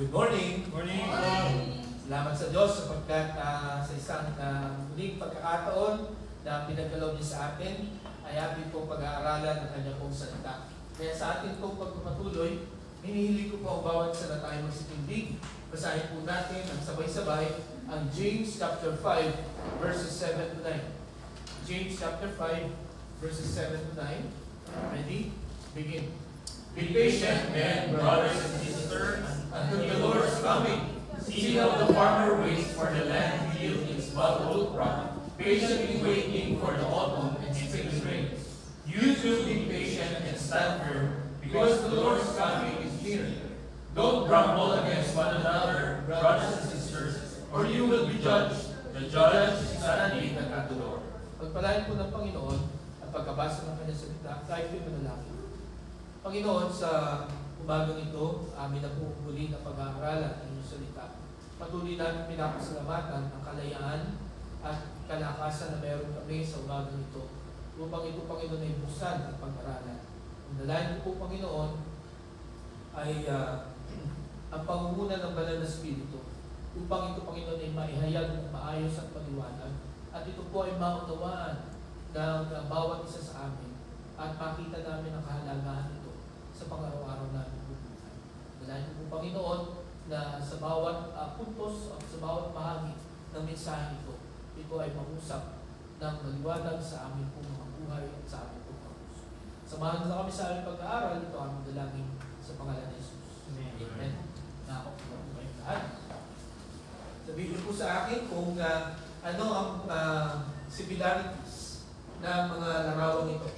Good morning! Morning! Salamat sa Diyos sapagkat sa isang muling pagkakataon na pinagkaloob niya sa atin ay ating pong pag-aaralan ng kanya pong salita. Kaya sa ating pong pagpapatuloy, hinihiling ko po ang bawat isa na tayo magsitindig. Basahin po natin ang sabay-sabay ang James chapter 5 verses 7 to 9. James chapter 5 verses 7 to 9. Ready? Begin. Be patient, men, brothers and sisters, until the Lord is coming. See how the farmer waits for the land to yield its budded crop, patiently waiting for the autumn and spring rains. You too be patient and stand firm, because the Lord's coming is near. Don't grumble against one another, brothers and sisters, or you will be judged. The judge is standing at the door. Pagpalain po ng Panginoon at pagkabasa ng kanyang salita, tayo po'y manalangin. Panginoon, sa umagang ito, amin na po muli na pag-aaralan ng inyong salita. Patuloy namin pinapasalamatan ang kalayaan at kalakasan na meron kami sa umagang ito upang ito, Panginoon, ay buksan at pag-aralan. Ang dalayan po, Panginoon, ay ang pangunguna ng banal na Espiritu upang ito, Panginoon, ay maihayag ng maayos at maliwanag at ito po ay maunawaan ng bawat isa sa amin at makita namin ang kahalagahan ito sa pang-araw-araw namin bubuhay. Dalayan po, Panginoon, na sa bawat puntos at sa bawat bahagi ng mensahe ito, ito ay mag-usap ng maliwanag sa aming pong mga buhay at sa aming pong mga puso. Samahan na kami sa aming pag-aaral, ito ang dalangin sa pangalan ni Jesus. Amen. Na ako po kayong lahat. Sabihin po sa akin kung ano ang similarities ng mga larawang ito.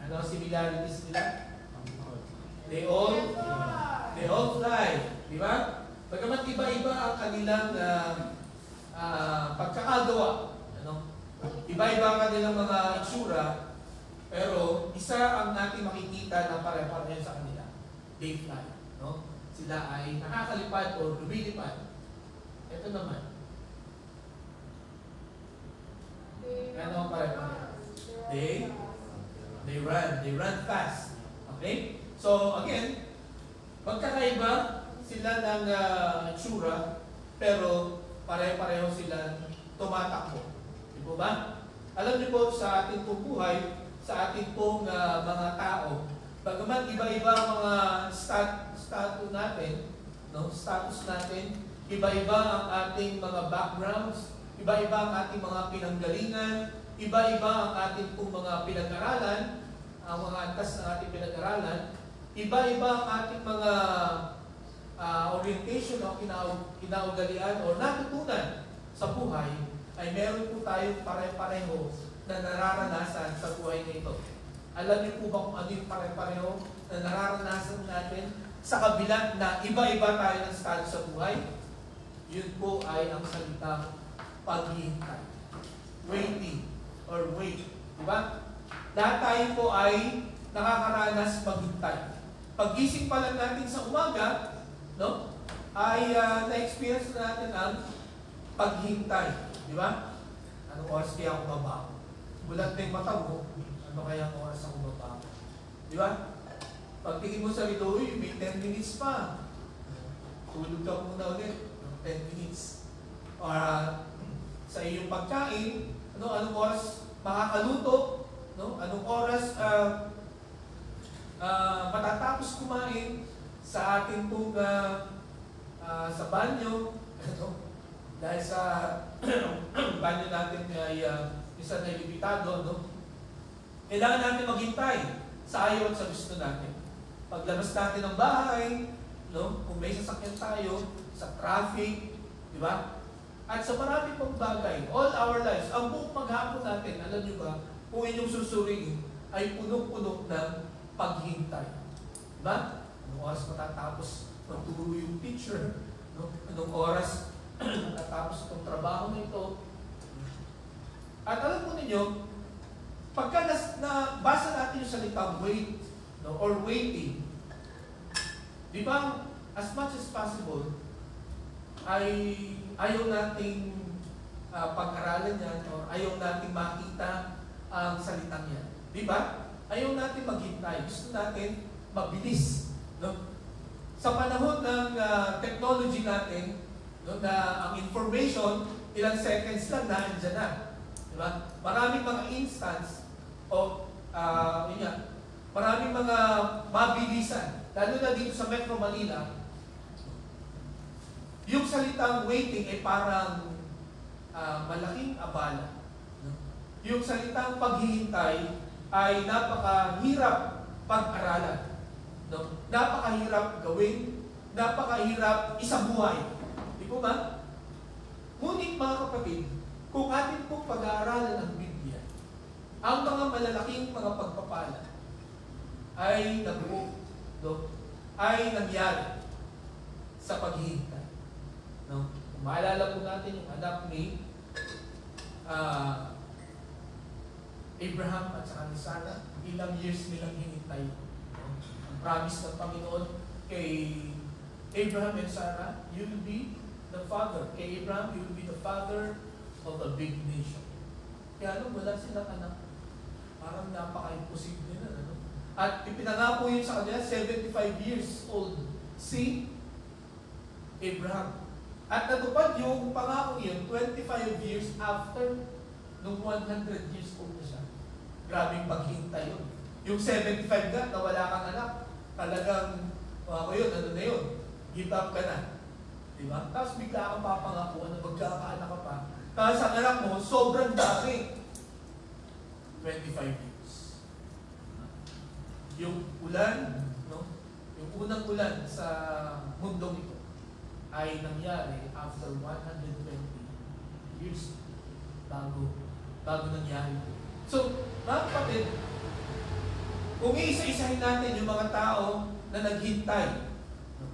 Ano ang similarities nila? They all fly. Di ba? Bagamat iba-iba ang kanilang pagkakagawa. Ano? Iba-iba ang kanilang mga itsura, pero isa ang natin makikita na pare-pareho sa kanila. They fly. No? Sila ay nakakalipad o lumilipad. Ito naman. Ano ang pare-pareho? They run fast. Okay? So, again, magkakaiba sila ng itsura, pero pare-pareho sila tumatakbo. Di po ba? Alam niyo po, sa ating pong buhay, sa ating pong mga tao, bagaman iba-iba ang mga status natin, iba-iba ang ating mga backgrounds, iba-iba ang ating mga pinanggalingan, iba-iba ang ating pong mga pinag-aralan, ang mga antas ng ating pinag-aralan, iba-iba ang ating mga orientation o kinaugalian o natutunan sa buhay, ay meron po tayong pare-pareho na nararanasan sa buhay na ito. Alam niyo po ba kung ano yung pare-pareho na nararanasan natin sa kabila na iba-iba tayo ng estado sa buhay? Yun po ay ang salitang paghihintay. Waiting or wait. Diba? Lahat tayo po ay nakakaranas maghintay. Pag-gising pa lang natin sa umaga, no, ay na-experience natin ang paghintay. Di ba? Anong oras kaya ako babago? Bulat na yung mata mo, ano kaya ang oras ako babago? Di ba? Pagtingin mo sa rito, may 10 minutes pa. Tulog ka muna ulit, 10 minutes. Or sa iyong pagkain, anong oras makakaluto? No? Anong oras matatapos kumain sa ating pong sa banyo? Dahil sa banyo natin ay isa na limitado, no? Kailangan natin maghintay sa ayaw at sa gusto natin. Paglabas natin ng bahay, no? Kung may sasakyan tayo, sa traffic, di ba? At sa marami pang bagay, all our lives, ang buong maghapon natin, alam nyo ba, kung inyong susuriin, ay puno-puno ng paghintay. Diba? Anong oras matatapos magturo yung teacher? No? Anong oras matatapos itong trabaho na ito? At alam po ninyo, pagka nabasa natin yung salitang wait, no, or waiting, di ba, as much as possible, ay ayaw nating pag-aralan yan, or ayaw nating makita ang salitang yan. Di ba? Ayaw natin maghintay. Gusto natin mabilis. No? Sa panahon ng technology natin, no, na ang information, ilang seconds lang nandiyan na. Diba? Maraming mga instance o maraming mga mabilisan, lalo na dito sa Metro Manila, yung salitang waiting ay parang malaking abala. Yung salitang paghihintay ay napakahirap pag-aralan. No? Napakahirap gawin, napakahirap isabuhay. Di po ba? Ngunit mga kapatid, kung atin pong pag-aaralan ang Biblia, ang mga malalaking mga pagpapala ay nabuo, no? Ay nangyari sa paghihintay. No? Kung maalala po natin yung anak ni Abraham at saka ni Sarah, ilang years nilang hinintay. No? Ang promise ng Panginoon kay Abraham and Sarah, you will be the father. Kay Abraham, you will be the father of a big nation. Kaya nung wala silang anak, parang napaka-imposible na. Ano? At ipinangako yun sa kanila, 75 years old si Abraham. At natupad yung pangako yun, 25 years after nung 100 years old na siya. Grabing paghintay yun. Yung 75 na wala kang anak, talagang, yun, ano na yun, give up ka na. Diba? Tapos bigla kang papangako na magkakaanak ka pa. Tapos ang anak mo, sobrang dami. 25 years. Yung ulan, no? Yung unang ulan sa mundong ito ay nangyari after 120 years bago nangyari. So, mga kapatid, kung iisa-isahin natin yung mga tao na naghintay, no?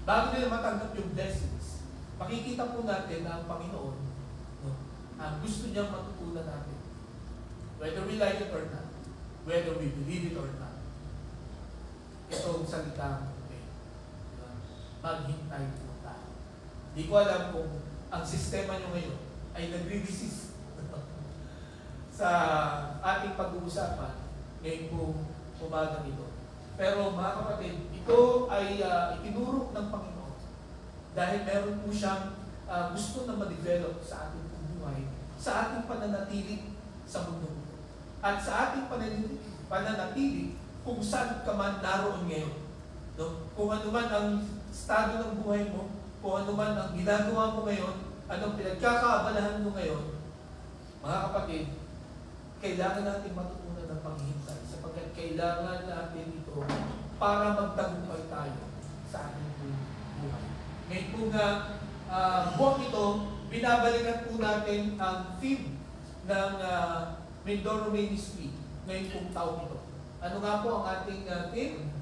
Bago nila matanggap yung blessings, makikita po natin na ang Panginoon, no? Gusto niyang matutunan natin. Whether we like it or not, whether we believe it or not, itong salita, okay, diba? Maghintay po tayo. Di ko alam kung ang sistema nyo ngayon ay nagre-resist sa ating pag-uusapan ngayon po umagang ito. Pero mga kapatid, ito ay itinuro ng Panginoon dahil meron po siyang gusto na ma-develop sa ating buhay, sa ating pananatili sa mundo. At sa ating pananatili kung saan ka man naroon ngayon. No? Kung ano man ang estado ng buhay mo, kung ano man ang ginagawa mo ngayon, anong pinagkakaabalahan mo ngayon, mga kapatid, kailangan natin matutunan ng paghihintay sapagkat kailangan natin ito para magtagumpay tayo sa ating buhay. Ngayon po nga, buwang ito, binabalikan po natin ang theme ng Mindoro Ministry ngayon pong taon ito. Ano nga po ang ating theme?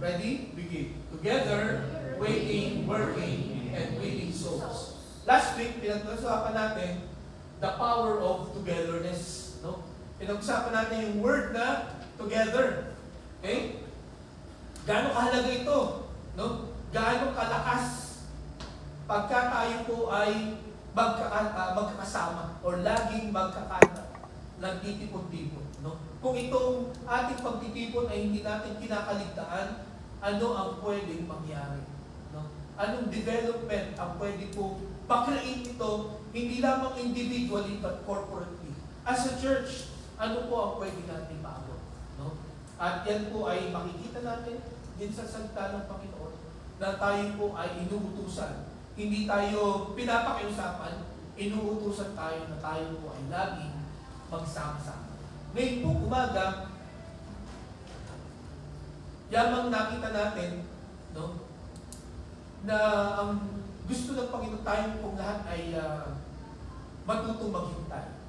Ready? Begin. Together, waiting, working, and winning souls. Last week, pinag-usapan natin the power of togetherness. No? Pinag-usapan natin yung word na together. Okay? Gaano kahalaga ito? No? Gaano kalakas pagka tayo po ay magkakasama or laging nagtitipon-tipon. No? Kung itong ating pagtitipon ay hindi natin kinakaligtaan, ano ang pwedeng mangyari? No? Anong development ang pwede po pa-create ito, hindi lamang individually but corporately. As a church, ano po ang pwede natin maabot? No? At yan po ay makikita natin din sa salita ng Panginoon na tayo po ay inuutusan. Hindi tayo pinapakiusapan, inuutusan tayo na tayo po ay laging magsama-sama. Ngayon po umaga, yamang nakita natin, no, na ang gusto ng Panginoon tayo pong lahat ay matutong maghintay.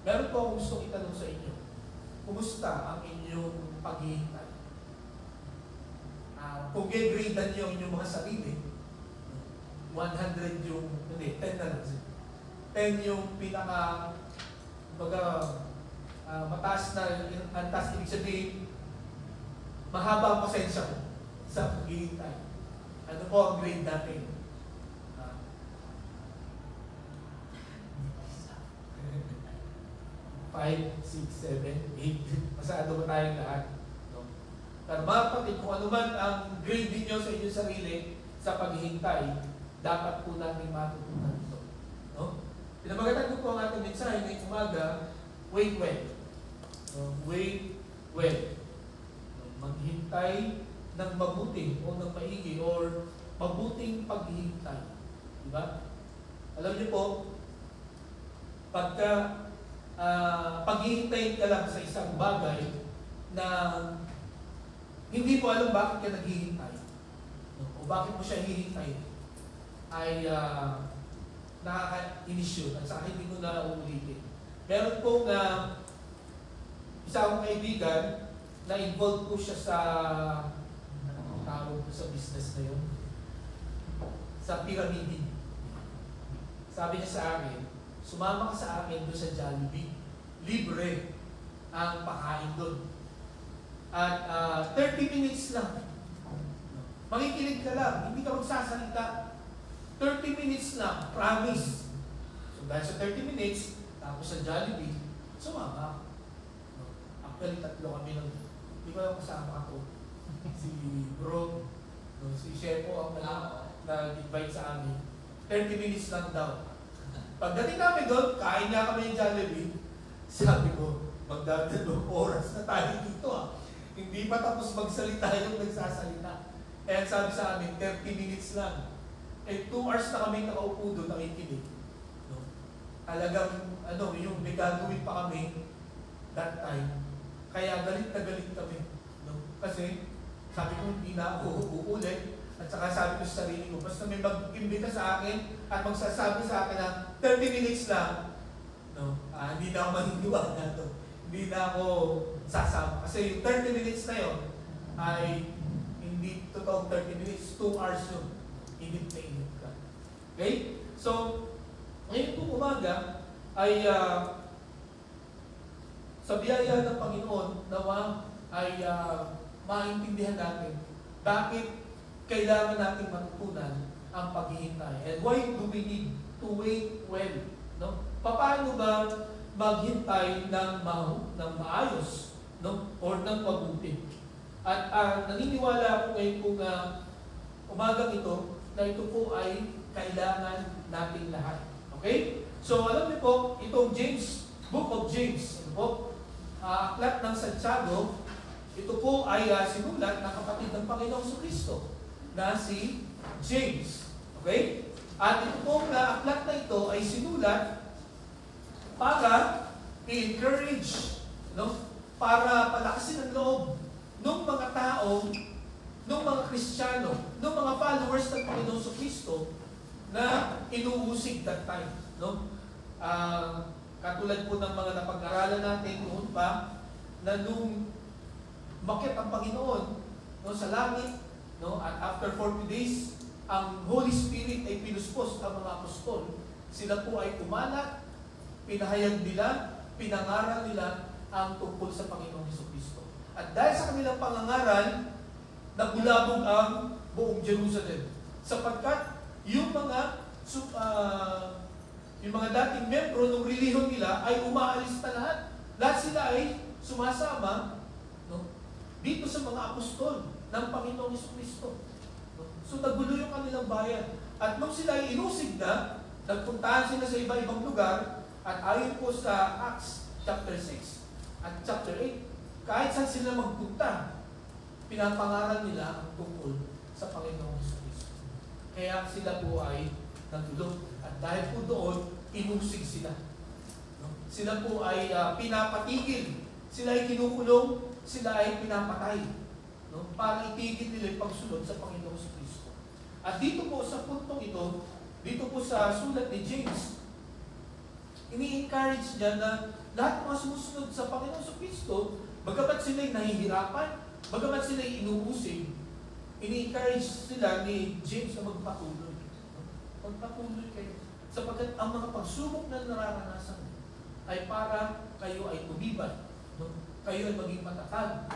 Meron po akong gustong itanong sa inyo. Kumusta ang inyong paghihintay? Kung i-grade niyo ang inyong mga sarili, 100 yung, hindi, 10 na lang. 10 yung pinaka, mataas na, ang taas ibig sabihin, mahaba ang pasensya ko sa paghihintay. Ano po ang grade natin? 5, 6, 7, 8. Masyado ba tayong lahat? No? Pero mga kapatid, kung ano man ang grade ninyo sa inyong sarili sa paghihintay, dapat po natin matutunan ito. No? Pinamagatan ko po ang ating mensahe ngayong umaga, wait well. Wait well. Maghintay ng mabuti o ng maigi or mabuting paghihintay. Diba? Alam niyo po, pagka paghihintayin ka lang sa isang bagay na hindi mo alam bakit ka naghihintay o bakit mo siya hihintayin, ay nakaka-inis yun at saka hindi mo na uulitin. Meron pong isa akong kaibigan na involved po siya sa tawag po sa business na yun, sa pyramid. Sabi niya sa akin, sumama ka sa akin doon sa Jollibee. Libre ang pakain doon. At 30 minutes lang. Makikinig ka lang, hindi ka magsasalita. 30 minutes lang, promise. So dahil sa 30 minutes, tapos sa Jollibee, sumama. Actually, 3 kami ng, hindi ko lang kasama ako. Si bro, si Chef po ang nag-invite sa amin. 30 minutes lang daw. Pagdating namin doon, kain nga kami yung Jollibee. Sabi ko, magdadalawang oras na tayo dito Hindi pa tapos magsalita yung nagsasalita. Kaya sabi sa amin, 30 minutes lang. 2 hours na kami nakaupo doon, nakikinig. No? Talagang, yung may gagawin pa kami that time. Kaya galit na galit kami. No? Kasi, sabi ko, hindi na ako uulit. At saka sabi ko sa sarili ko, basta may mag-imbita sa akin at magsasabi sa akin na 30 minutes lang, hindi na ako maniniwala to. Hindi na ako sasama. Kasi yung 30 minutes na yun ay hindi totoong 30 minutes, 2 hours yun. Init na init ka. Okay? So, ngayon po umaga ay sa biyaya ng Panginoon nawa ay maintindihan natin bakit kailangan nating matutunan ang paghihintay. And why do we need to wait well? No? Paano ba maghintay ng maayos, no? Or ng mabuti? At naniniwala ako ngayon kung umagang ito na ito po ay kailangan nating lahat. Okay? So alam niyo po, itong Book of James, aklat ng Santiago, ito po ay sinulat ng kapatid ng Panginoong Jesucristo na si James. Okay? At ito pong aklat na ito ay sinulat para i-encourage, para palakasin ang loob ng mga tao, ng mga Kristiyano, ng mga followers ng Panginoong Jesucristo na inuusig that time. Katulad po ng mga napag-aralan natin noon pa, na nung makit ang Panginoon sa langit, at after 40 days, ang Holy Spirit ay pinuspos ang mga apostol. Sila po ay kumalat, pinahayag nila, pinangaral nila ang tungkol sa Panginoong Jesucristo. At dahil sa kanilang pangangaral, nabulabog ang buong Jerusalem. Sapagkat yung mga dating membro ng relihiyon nila ay umaalis na lahat. Lahat sila ay sumasama dito sa mga apostol ng Panginoong Jesucristo. So nagulo yung kanilang bayan. At nung sila ay inusig na, nagpuntahan sila sa iba-ibang lugar, at ayon po sa Acts chapter 6 at chapter 8, kahit saan sila magpunta, pinapangaral nila ang tungkol sa Panginoong Jesucristo. Kaya sila po ay nagulo. At dahil po doon, inusig sila. Sila po ay pinapatigil. Sila ay kinukulong, sila ay pinapatay. Para itigil nila yung pagsunod sa Panginoong Jesucristo. At dito po sa puntong ito, dito po sa sulat ni James, ini-encourage niya na lahat mga sumusunod sa Panginoong Jesucristo, bagamat sila'y nahihirapan, bagamat sila'y inuusig, ini-encourage sila ni James na magpatuloy. Magpatuloy kayo. Sapagkat ang mga pagsubok na nararanasan ay para kayo ay tumibay. Kayo ay maging matatag.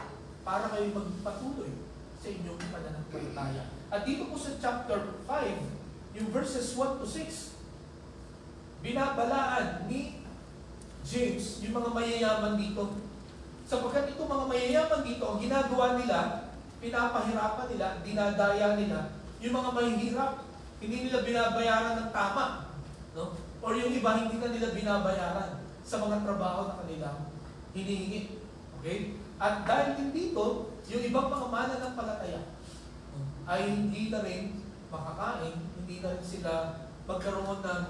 Para kayo magpatuloy sa inyong pananampalataya. At dito po sa chapter 5, yung verses 1 to 6, binabalaan ni James yung mga mayayaman dito. Sapagkat itong mga mayayaman dito, ang ginagawa nila, pinapahirapan nila, dinadaya nila, yung mga mahihirap, hindi nila binabayaran ng tama. No? Or yung iba, hindi na nila binabayaran sa mga trabaho na kanilang hinihingi. Okay? At dahil din dito, yung ibang mga mananampalataya ay hindi na rin makakain, hindi na rin sila magkaroon ng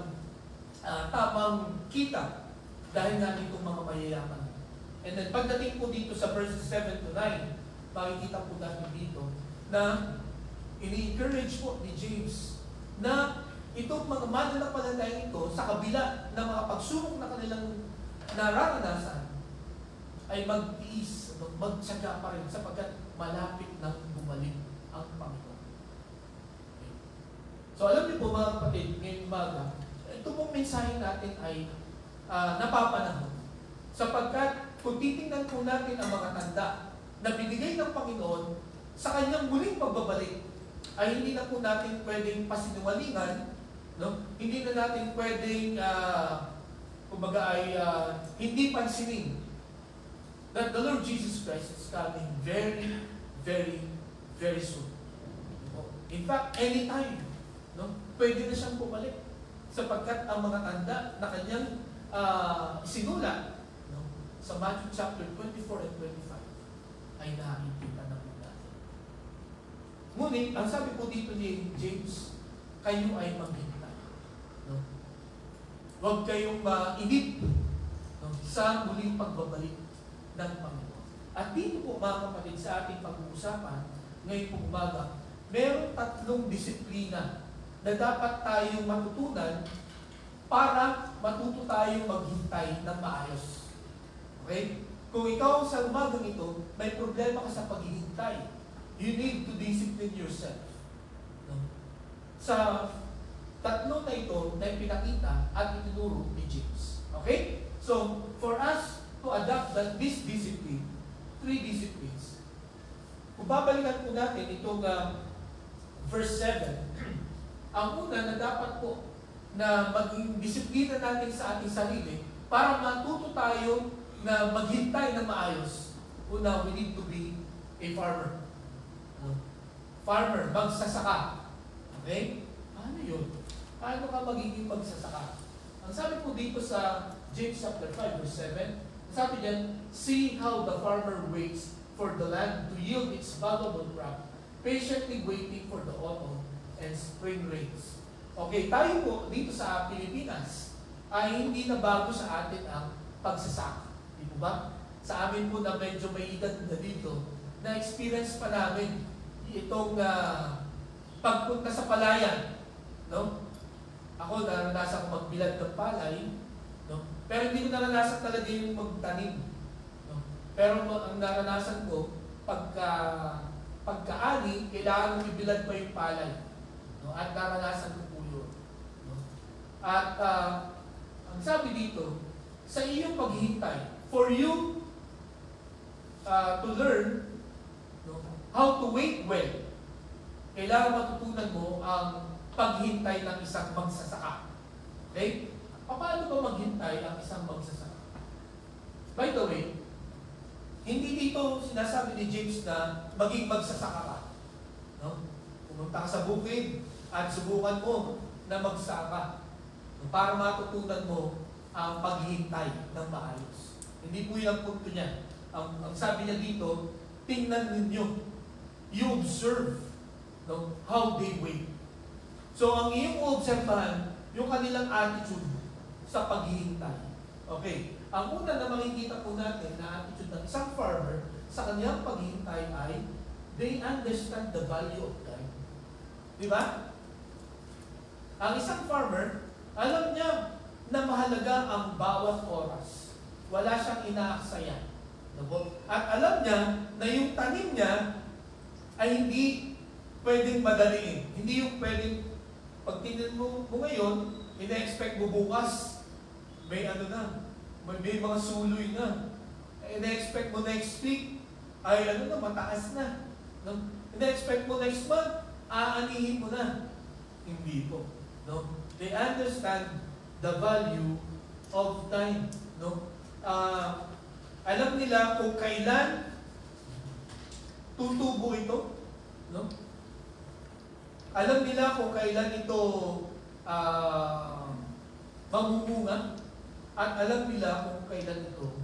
tamang kita dahil nga itong mga mayayaman. And then pagdating po dito sa verses 7 to 9, makikita po natin dito na ini-encourage po ni James na itong mga mananampalataya ito sa kabila ng mga pagsubok na kanilang nararanasan ay magtiis, magtsaga pa rin sapagkat malapit nang bumalik ang Panginoon. Okay. So alam niyo po mga kapatid, ngayong umaga, ito pong mensahe natin ay napapanahon. Sapagkat kung titingnan po natin ang mga tanda na binigay ng Panginoon sa kanyang muling pagbabalik, ay hindi na po natin pwedeng pasinungalingan, no? Hindi na natin pwedeng, kumbaga ay hindi pansinin that the Lord Jesus Christ is coming very, very, very soon. In fact, anytime, no? Pwede na siyang bumalik sapagkat ang mga tanda na kanyang isinulat, no? Sa Matthew chapter 24 and 25 ay nakikita na po natin. Ngunit, ang sabi po dito ni James, kayo ay maghintay. No? Huwag kayong mainip, no? Sa muling pagbabalik ng Panginoon. At dito po mga kapatid sa ating pag-uusapan, ngayon po umaga, merong 3 disiplina na dapat tayong matutunan para matuto tayong maghintay ng maayos. Okay? Kung ikaw sa umagang ito, may problema ka sa paghihintay, you need to discipline yourself. No? Sa 3 na ito na pinakita at itinuro ni James. Okay? So, for us to adopt this discipline, 3 disciplines. Kung babalikan po natin itong verse 7, ang una na dapat po na maging disiplina natin sa ating sarili para matuto tayo na maghintay na maayos. Una, we need to be a farmer. Farmer, magsasaka. Okay? Ano yun? Paano ka magiging magsasaka? Ang sabi po dito sa James chapter 5 verse 7, sabi diyan, see how the farmer waits for the land to yield its valuable crop, patiently waiting for the autumn and spring rains. Okay, tayo po dito sa Pilipinas ay hindi na bago sa atin ang pagsasaka. Di po ba? Sa amin po na medyo may edad na dito, na-experience pa namin itong pagpunta sa palayan. No? Ako, naranasan ko magbilad ng palay, no? Pero hindi ko naranasan talaga yung magtanim. No? Pero ang naranasan ko, pagkaani, kailangan mo ibilad pa yung palay. No? At naranasan ko po yun. No? At ang sabi dito, sa iyong paghihintay, for you to learn, no, how to wait well, kailangan matutunan mo ang paghintay ng isang magsasaka. Okay? Paano ba maghintay ang isang magsasaka? By the way, hindi dito sinasabi ni James na maging magsasaka ka. No? Pumunta ka sa bukid at subukan mo na magsaka para matutunan mo ang paghintay ng maayos. Hindi po yun ang punto niya. Ang sabi niya dito, tingnan ninyo. You observe, no, how they wait. So, ang iyong obserbahan, yung kanilang attitude sa paghihintay. Okay. Ang una na makikita po natin na attitude ng isang farmer sa kanyang paghihintay ay they understand the value of time. Di ba? Ang isang farmer, alam niya na mahalaga ang bawat oras. Wala siyang inaaksaya. At alam niya na yung tanim niya ay hindi pwedeng madaliin. Hindi yung pwedeng, pag tingnan mo ngayon, ina-expect mo bukas, may may mga suloy na. Ina-expect mo next week, ay mataas na. Ina-expect mo next month, aanihin mo na. Hindi po. No? They understand the value of time. No? Alam nila kung kailan tutubo ito. No? Alam nila kung kailan ito mamumunga. At alam nila kung kailan ito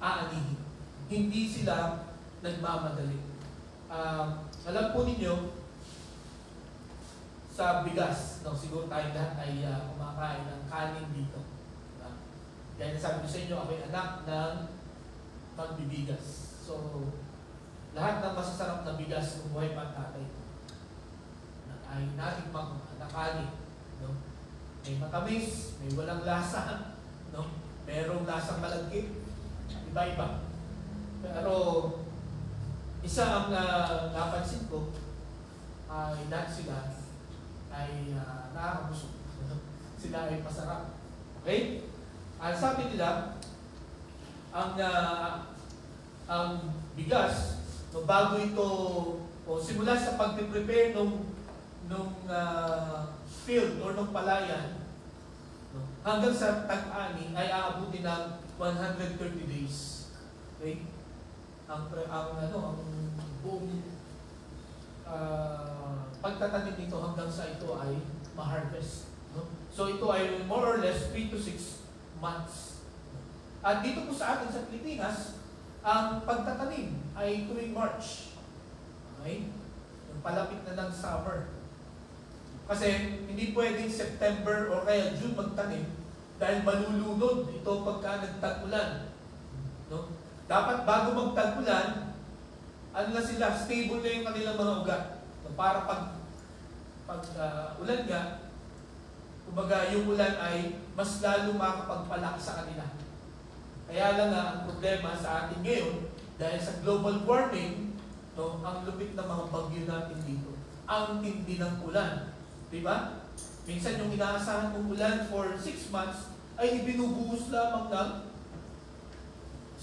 aanihin. Hindi sila nagmamadali. Alam po ninyo, sa bigas, no, siguro tayo lahat ay kumakain ng kanin dito. Kaya nasabi ko sa inyo, ako'y anak ng magbibigas. So, lahat ng masasarap na bigas ng buhay pa tatay ko ay natikmang na kanin. No? May matamis, may walang lasa, no? Merong lasang malagkit, iba-iba. Pero, isa ang napansin ko ay lahat sila ay nakakabusog. Sila ay masarap. Okay? Sabi nila, ang bigas, no, bago ito, o simula sa pag-prepare nung field or nung palayan, no, hanggang sa tag-ani ay aabutin ng 130 days. Okay? Ang buong pagtatanim nito hanggang sa ito ay ma-harvest. No? So ito ay more or less 3 to 6 months. At dito po sa atin sa Pilipinas, ang pagtatanim ay tuwing March. Okay? Yung palapit na ng summer. Kasi hindi pwedeng September o kaya June magtanim dahil malulunod ito pagka nagtag-ulan. No? Dapat bago magtag-ulan, ano na sila, stable na yung kanilang mga ugat. So, para pag ulan nga, kumbaga yung ulan ay mas lalo makakapagpalaki sa kanila. Kaya lang nga, ang problema sa atin ngayon, dahil sa global warming, no, ang lupit ng mga bagyo natin dito, ang tindi ng ulan. Diba? Minsan yung inaasahan mong ulan for 6 months ay ibinubuhos lamang ng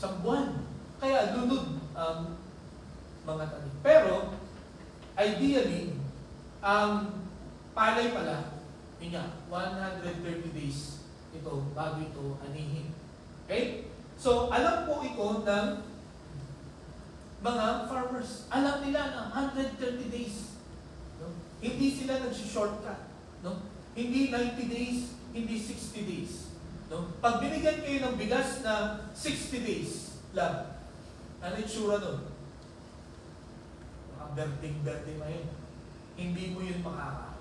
1 buwan. Kaya lunod ang mga tanim. Pero, ideally, ang palay pala, yun nga, 130 days ito bago ito anihin. Okay? So, alam po ito ng mga farmers. Alam nila na 130 days. No? Hindi sila nag-shortcut. No? Hindi 90 days, hindi 60 days. No? Pag binigyan kayo ng bigas na 60 days lang, ano yung tsura nun? Berding-berde na yun. Hindi mo yun makakain.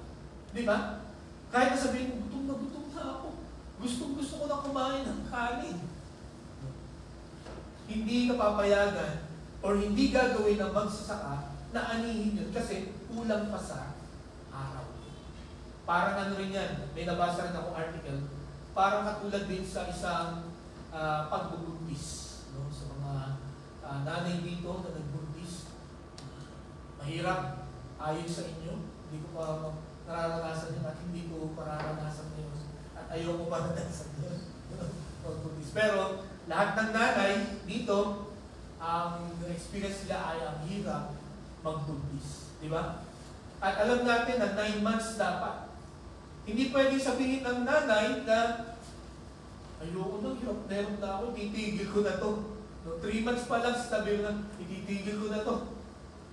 Di ba? Kahit na sabihin, gutom na ako. Gusto ko na kumain ng kanin. Hindi ka papayagan or hindi gagawin ng magsasaka na anihin yun kasi kulang pa sa araw. Parang ano rin yan, may nabasa rin akong article, parang katulad din sa isang pagbubuntis. No? Sa mga nanay dito na nagbuntis, mahirap ayon sa inyo. Hindi ko pa nararanasan yun at hindi ko mararanasan yun. At ayaw ko mararanasan yun. Pero lahat ng nanay dito, ang experience nila ay ang hirap magbuntis. Di ba? At alam natin na 9 months dapat. Hindi pwedeng sabihin ng nanay na ayoko na, hirap na ako, titigil ko na to. No, 3 months pa lang, sabi mo na, ititigil ko na to.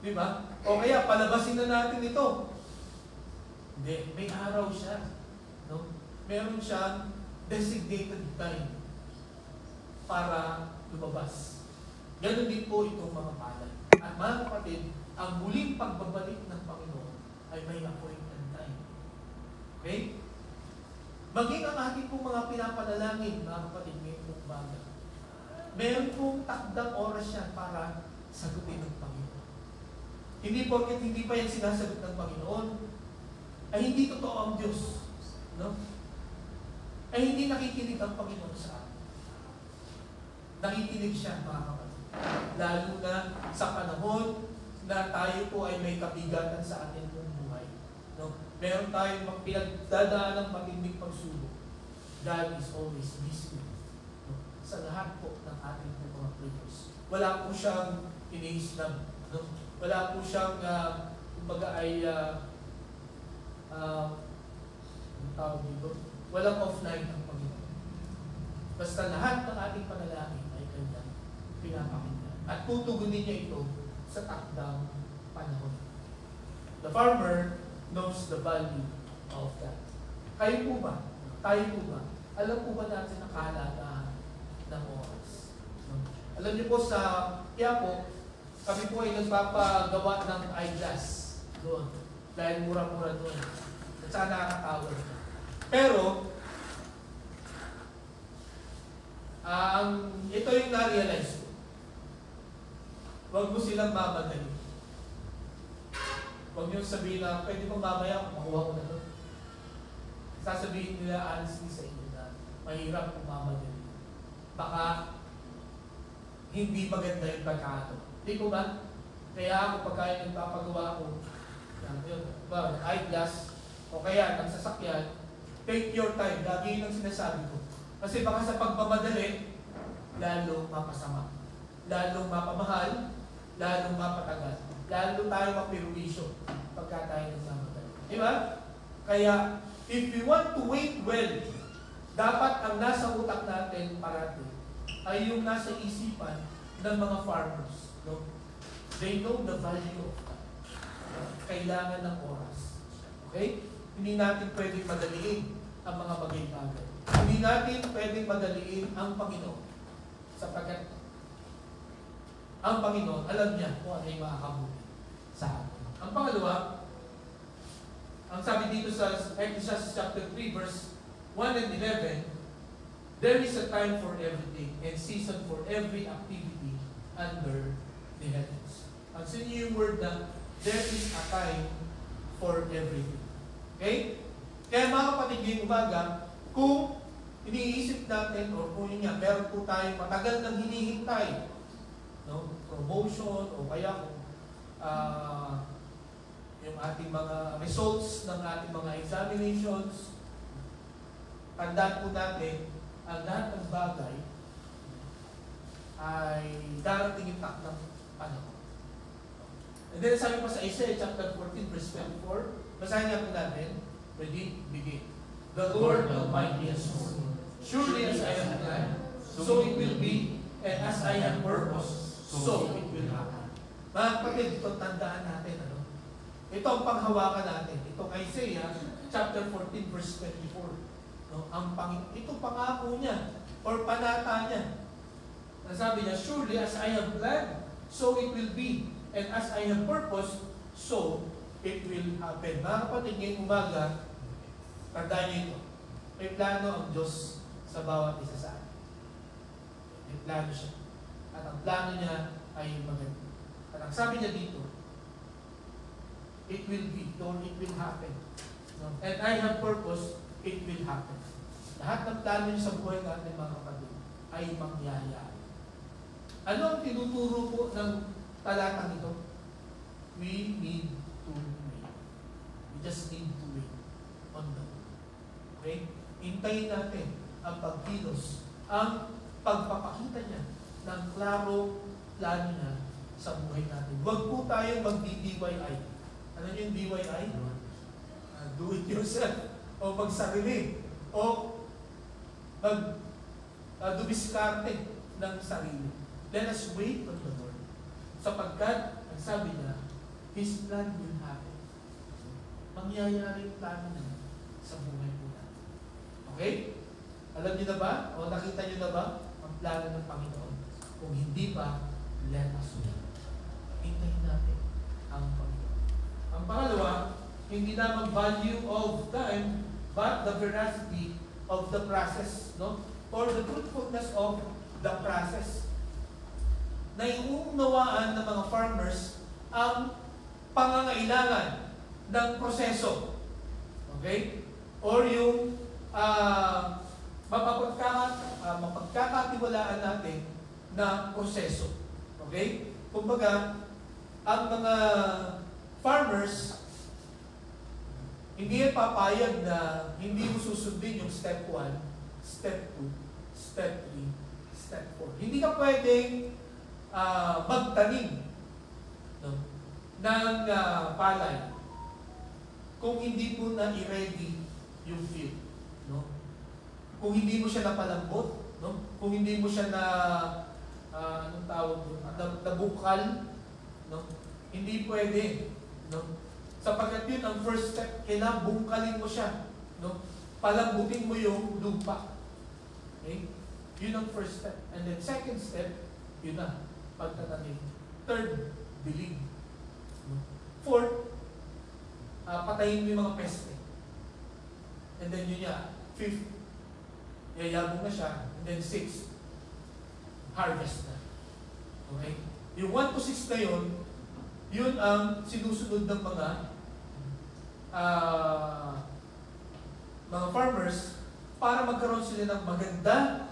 Di ba? O kaya, palabasin na natin ito. Hindi, may araw siya. No? Meron siyang designated time para lumabas. Ganon din po itong mga palay. At mga kapatid, ang muling pagbabalik ng Panginoon ay may appointed time. Okay? Maging ang ating pong mga pinapanalangin, mga kapatid, ngayon pong baga. Meron pong takdang oras yan para sagutin ng Panginoon. Hindi porket hindi pa yan sinasagot ng Panginoon, ay hindi totoo ang Diyos. No? Ay hindi nakikinig ang Panginoon sa atin. Nakikinig siya, mga kapatid. Lalo na sa panahon na tayo po ay may kabigatan sa ating pong buhay. No? Meron tayong pinagdadaan ng matinding pagsubok. God is always busy. No? Sa lahat po ng ating po mga prayers. Wala po siyang iniislam. No? Wala po siyang, kumbaga ay, ang tawag dito, walang offline ang Panginoon. Basta lahat ng ating panalangin ay kanyang pinapakinggan. At tutugunin niya ito sa takdang panahon. The farmer knows the value of that. Kayo po ba? Tayo po ba? Alam po ba natin ang kahalagahan ng oras? Alam niyo po sa Quiapo, kami po ay nagpapagawa ng eyeglass doon. Dahil mura-mura doon. At saka nakakatawa. Pero, ito yung na-realize ko. Huwag mo silang mamadali. Huwag niyo sabihin na, pwede pang mamaya, makuha ko na doon. Sasabihin nila honestly sa inyo na mahirap kung mamadali. Baka hindi maganda yung pagkato. Hindi ko ba? Kaya ako pagka nagpapagawa ko, eyeglass, o kaya nagsasakyan, take your time. Lagi yun ang sinasabi ko. Kasi baka sa pagmamadali, lalo mapasama. Lalong mapamahal, lalong mapatagal. Lalo tayo mapiruwisyo pagka tayo nagmamadali. Diba? Kaya, if we want to wait well, dapat ang nasa utak natin parati ay yung nasa isipan ng mga farmers. No? They know the value of time. Kailangan ng oras. Okay? Hindi natin pwedeng madaliin ang mga bagay-bagay. Hindi natin pwedeng madaliin ang Panginoon. Sapagkat ang Panginoon, alam niya kung ano yung makakabuti sa atin. Ang pangalawa, ang sabi dito sa Ecclesiastes chapter 3, verse 1 and 11, there is a time for everything and season for every activity under the heavens. Ang sinyo yung word na there is a time for everything. Okay? Kaya mga kapatid, ngayong umaga, kung iniisip natin, o kung yun nga, meron po tayong matagal nang hinihintay, no? Promotion, o kaya kung yung ating mga results ng ating mga examinations, tandaan po natin, ang lahat ng bagay ay darating yung takdang panahon. And then sabi pa sa Isaiah chapter 14 verse 24, basahin nga po natin, ready, begin. The Lord Almighty has sworn, surely as I have planned, so it will be, and as I have purposed, so it will happen. Mga kapatid, ito tandaan natin, ano? Ito ang panghawakan natin. Itong Isaiah chapter 14 verse 24. No? Ito pangako niya, or panata niya. Nasabi niya, surely as I have planned, so it will be. And as I have purposed, so it will happen. Mga kapatid, ngayong umaga, tandaan niyo ito. May plano ang Diyos sa bawat isa sa atin. May plano siya. At ang plano niya ay maganda. At ang sabi niya dito, it will be, or it will happen. No? And I have purpose, it will happen. Lahat ng plano niya sa buhay natin, mga kapatid, ay mangyayari. Ano ang tinuturo po ng talatang ito? We need to wait. We just need to wait on the Lord. Okay? Hintayin natin ang pagkilos, ang pagpapakita niya ng klaro plano niya sa buhay natin. Huwag po tayong mag-DIY. Ano yung DIY? Do it yourself. O magsarili. O dumiskarte ng sarili. Let us wait on the Lord. Sapagkat, ang sabi niya, His plan will happen. Mangyayari yung plano niya sa buhay po natin. Okay? Alam niyo na ba? O nakita niyo na ba ang plano ng Panginoon? Kung hindi pa, let us wait. Hintayin natin ang Panginoon. Ang pangalawa, hindi lamang value of time, but the veracity of the process, no? Or the truthfulness of the process. Naiunawaan ng mga farmers ang pangangailangan ng proseso. Okay? Or yung mapagkakatiwalaan natin na proseso. Okay? Kumbaga, ang mga farmers, hindi yan papayag na hindi mo susundin yung step 1, step 2, step 3, step 4. Hindi ka pwedeng magtanim, no, ng palay kung hindi mo na i-ready yung field. No? Kung hindi mo siya napalambot, no? Kung hindi mo siya na anong tawag doon? Nabukal, no? Hindi pwede, no? Sapagkat yun ang first step, kailangan bungkalin mo siya, no? Palambutin mo yung lupa. Okay? Yun ang first step. And then second step, yun na, pagtatanim. Third, dilig. No? Fourth, patayin mo yung mga peste. And then yun yan. Fifth, yayabong na siya. And then sixth, harvest na. Okay? Yung 1 to 6 na yun, yun ang sinusunod ng mga farmers para magkaroon sila ng maganda,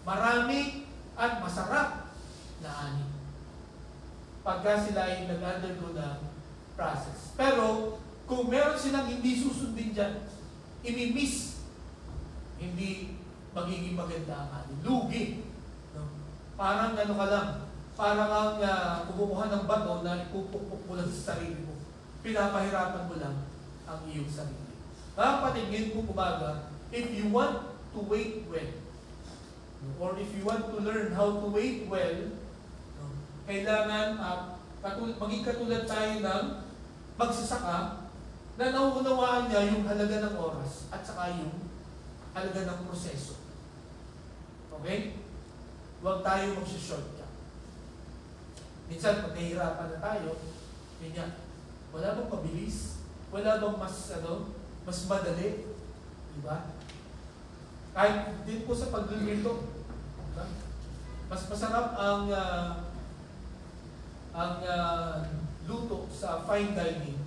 marami, at masarap na ani. Pagka sila ay nag-undergo ng process. Pero, kung meron silang hindi susundin dyan, imimiss, hindi magiging maganda ang ani. Lugi. No? Parang ano ka lang, parang ang kumukuha ng bato na ipupukpok mo lang sa sarili mo. Pinapahirapan mo lang ang iyong sarili. Mga kapatid, ngayon po umaga, if you want to wait well, or if you want to learn how to wait well, kailangan maging katulad tayo ng magsasaka na nauunawaan niya yung halaga ng oras at saka yung halaga ng proseso. Okay? Huwag tayo mag-shortcut. Minsan, pag nahihirapan na tayo, ganyan, wala bang mabilis? Wala bang mas madali? Diba? Kahit din po sa pagluluto, diba? Mas masarap ang luto sa fine dining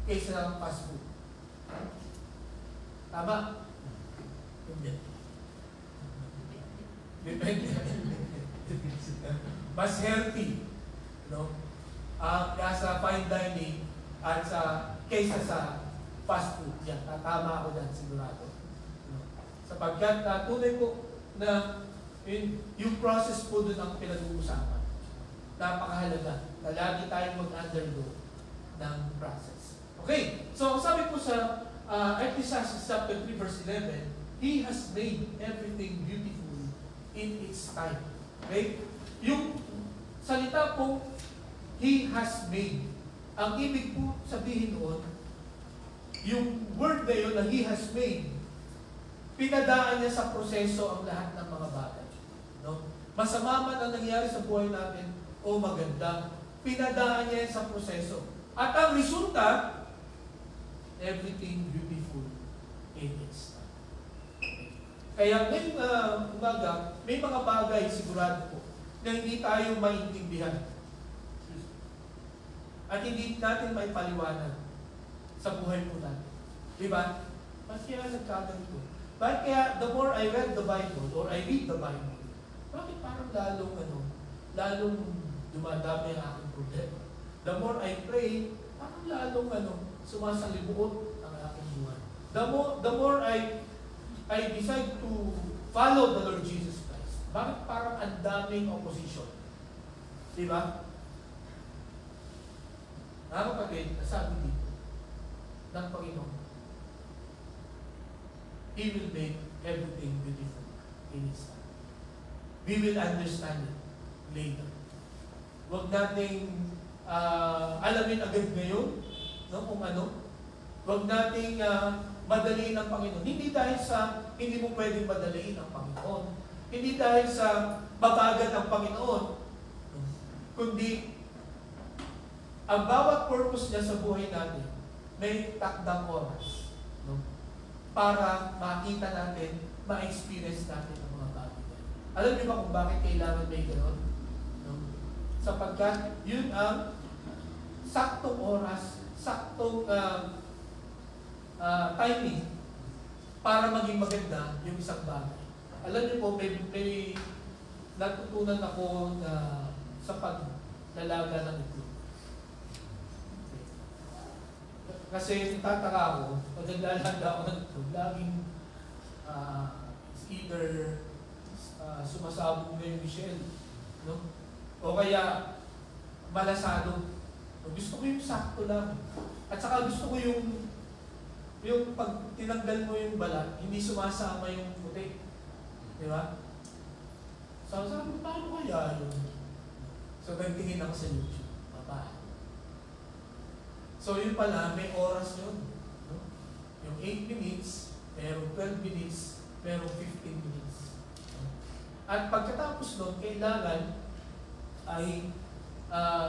kaysa ng fast food. Tama? Hindi. Depende. Mas healthy, no? Sa fine dining at kaysa sa fast food. Yan, tama ako dyan, sigurado. No? Sapagkat tunay po na yung process po doon ang pinag-uusapan. Napakahalaga na lagi tayong mag-undergo ng process. Okay, so sabi po sa Ecclesiastes chapter 3 verse 11, He has made everything beautiful in its time. Okay? Yung salita po, He has made. Ang ibig po sabihin noon, yung word na yun na He has made, pinadaan niya sa proseso ang lahat ng mga bagay. No? Masama man ang nangyari sa buhay natin, o maganda, pinadaan niya sa proseso. At ang resulta, everything beautiful in its time. Kaya ngayong umaga, may mga bagay sigurado po na hindi tayo maintindihan. At hindi natin maipaliwanag sa buhay po natin. Diba? Bakit kaya nagkaganito? Bakit kaya the more I read the Bible or I read the Bible, bakit parang lalong dumadami ang aking problema? The more I pray, parang lalong sumasalibuot ang aking buhay. The more I decide to follow the Lord Jesus Christ, bakit parang ang daming opposition? Diba? Mga kapatid, nasabi dito ng Panginoon, He will make everything beautiful in His time. We will understand it later. Huwag nating alamin agad ngayon, no, kung ano. Huwag nating madaliin ang Panginoon. Hindi dahil sa hindi mo pwedeng madaliin ang Panginoon. Hindi dahil sa mabagal ang Panginoon. Kundi, ang bawat purpose niya sa buhay natin, may takdang oras. No? Para makita natin, ma-experience natin ang mga bagay. Alam niyo ba kung bakit kailangan may gano'n? No? Sapagkat yun ang saktong oras, saktong timing para maging maganda yung isang bagay. Alam niyo po, may natutunan ako na sa paglalaga ng itlog. Kasi tataka ako, pag naglalaga ako ng itlog, laging either sumasabog na yung Michelle, no? O kaya malasado. Gusto ko yung sakto lang. At saka gusto ko yung pag tinanggal mo yung balat, hindi sumasama yung puti. Di ba? So sabi ko, paano kaya yun? So nagtingin ako sa YouTube. So yun pala, may oras yun. No? Yung 8 minutes, merong 12 minutes, merong 15 minutes. At pagkatapos nun, kailangan ay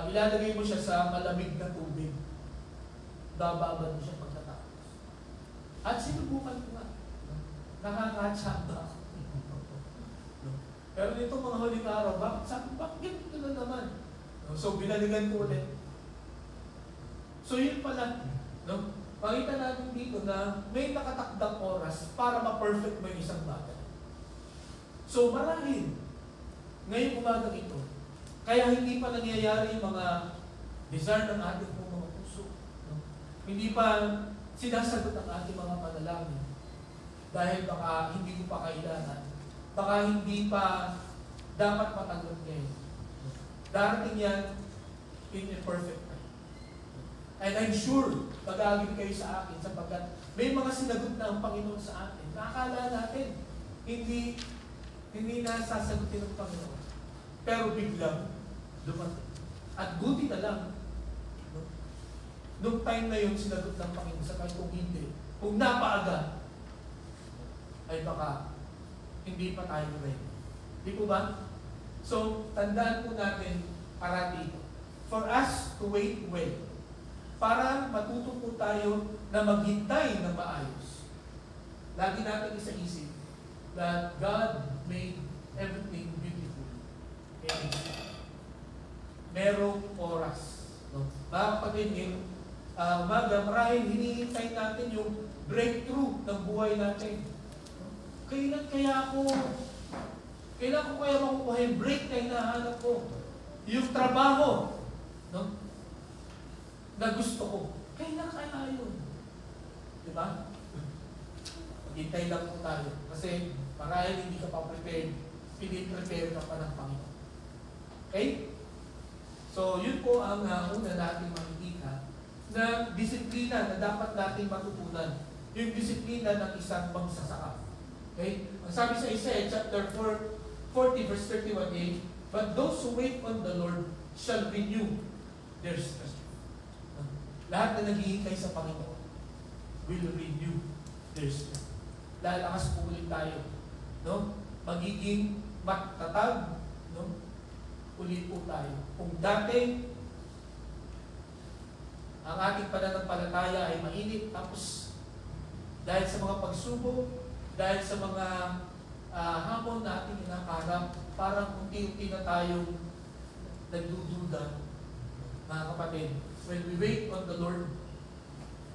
ilalagay mo siya sa malamig na tubig. Bababad mo siya pagkatapos. At sinubukan ko nga. Nakakatsamba ako. Pero dito mga huling araw, bakit ganito na naman? So binaligan ko ulit. So yun pala, no? Pakita natin dito na may nakatakdang oras para ma-perfect mo yung isang bagay. So marahil, ngayong umaga ito, kaya hindi pa nangyayari yung mga desire ng ating mga puso. No? Hindi pa sinasagot ang ating mga panalangin dahil baka hindi ko pa kailangan, baka hindi pa dapat matagot ngayon. Darating yan in a perfect time. And I'm sure, mag-agin kayo sa akin sapagkat may mga sinagot na ang Panginoon sa atin. Nakakala natin, hindi nasasagutin ng Panginoon. Pero biglang dumating. At buti na lang, no? Noong time na yun, sinagot ng Panginoon sa kanya kung hindi. Kung napaaga, ay baka hindi pa tayo ready. Di po ba? So, tandaan po natin parati ito. For us to wait well. Para matuto po tayo na maghintay ng maayos. Lagi natin isa-isip that God made everything beautiful. Okay. Merong oras. No? Mga kapatid, umaga, marahil hinihintay natin yung breakthrough ng buhay natin. Kailan kaya makukuha yung break na hinahanap ko? Yung trabaho, no? Na gusto ko. Kailan kaya yun? Diba? Hintay lang po tayo. Kasi marahil hindi ka pa prepared, piniprepare ka pa ng Panginoon. Okay? So, yun po ang una natin makikita na disiplina na dapat natin matutunan. Yung disiplina ng isang magsasaka. Okay? Ang sabi sa Isaiah chapter 40 verse 31a, but those who wait on the Lord shall renew their strength. Lahat na naghihintay sa Panginoon will renew their strength. Lalakas po ulit tayo. No? Magiging matatag. No? Ulit po tayo. Kung dati, ang ating pananampalataya ay mainit, tapos dahil sa mga pagsubok, dahil sa mga hamon na ating inakarap, parang unti-unti na tayong nagdududa. Mga kapatid, when we wait on the Lord,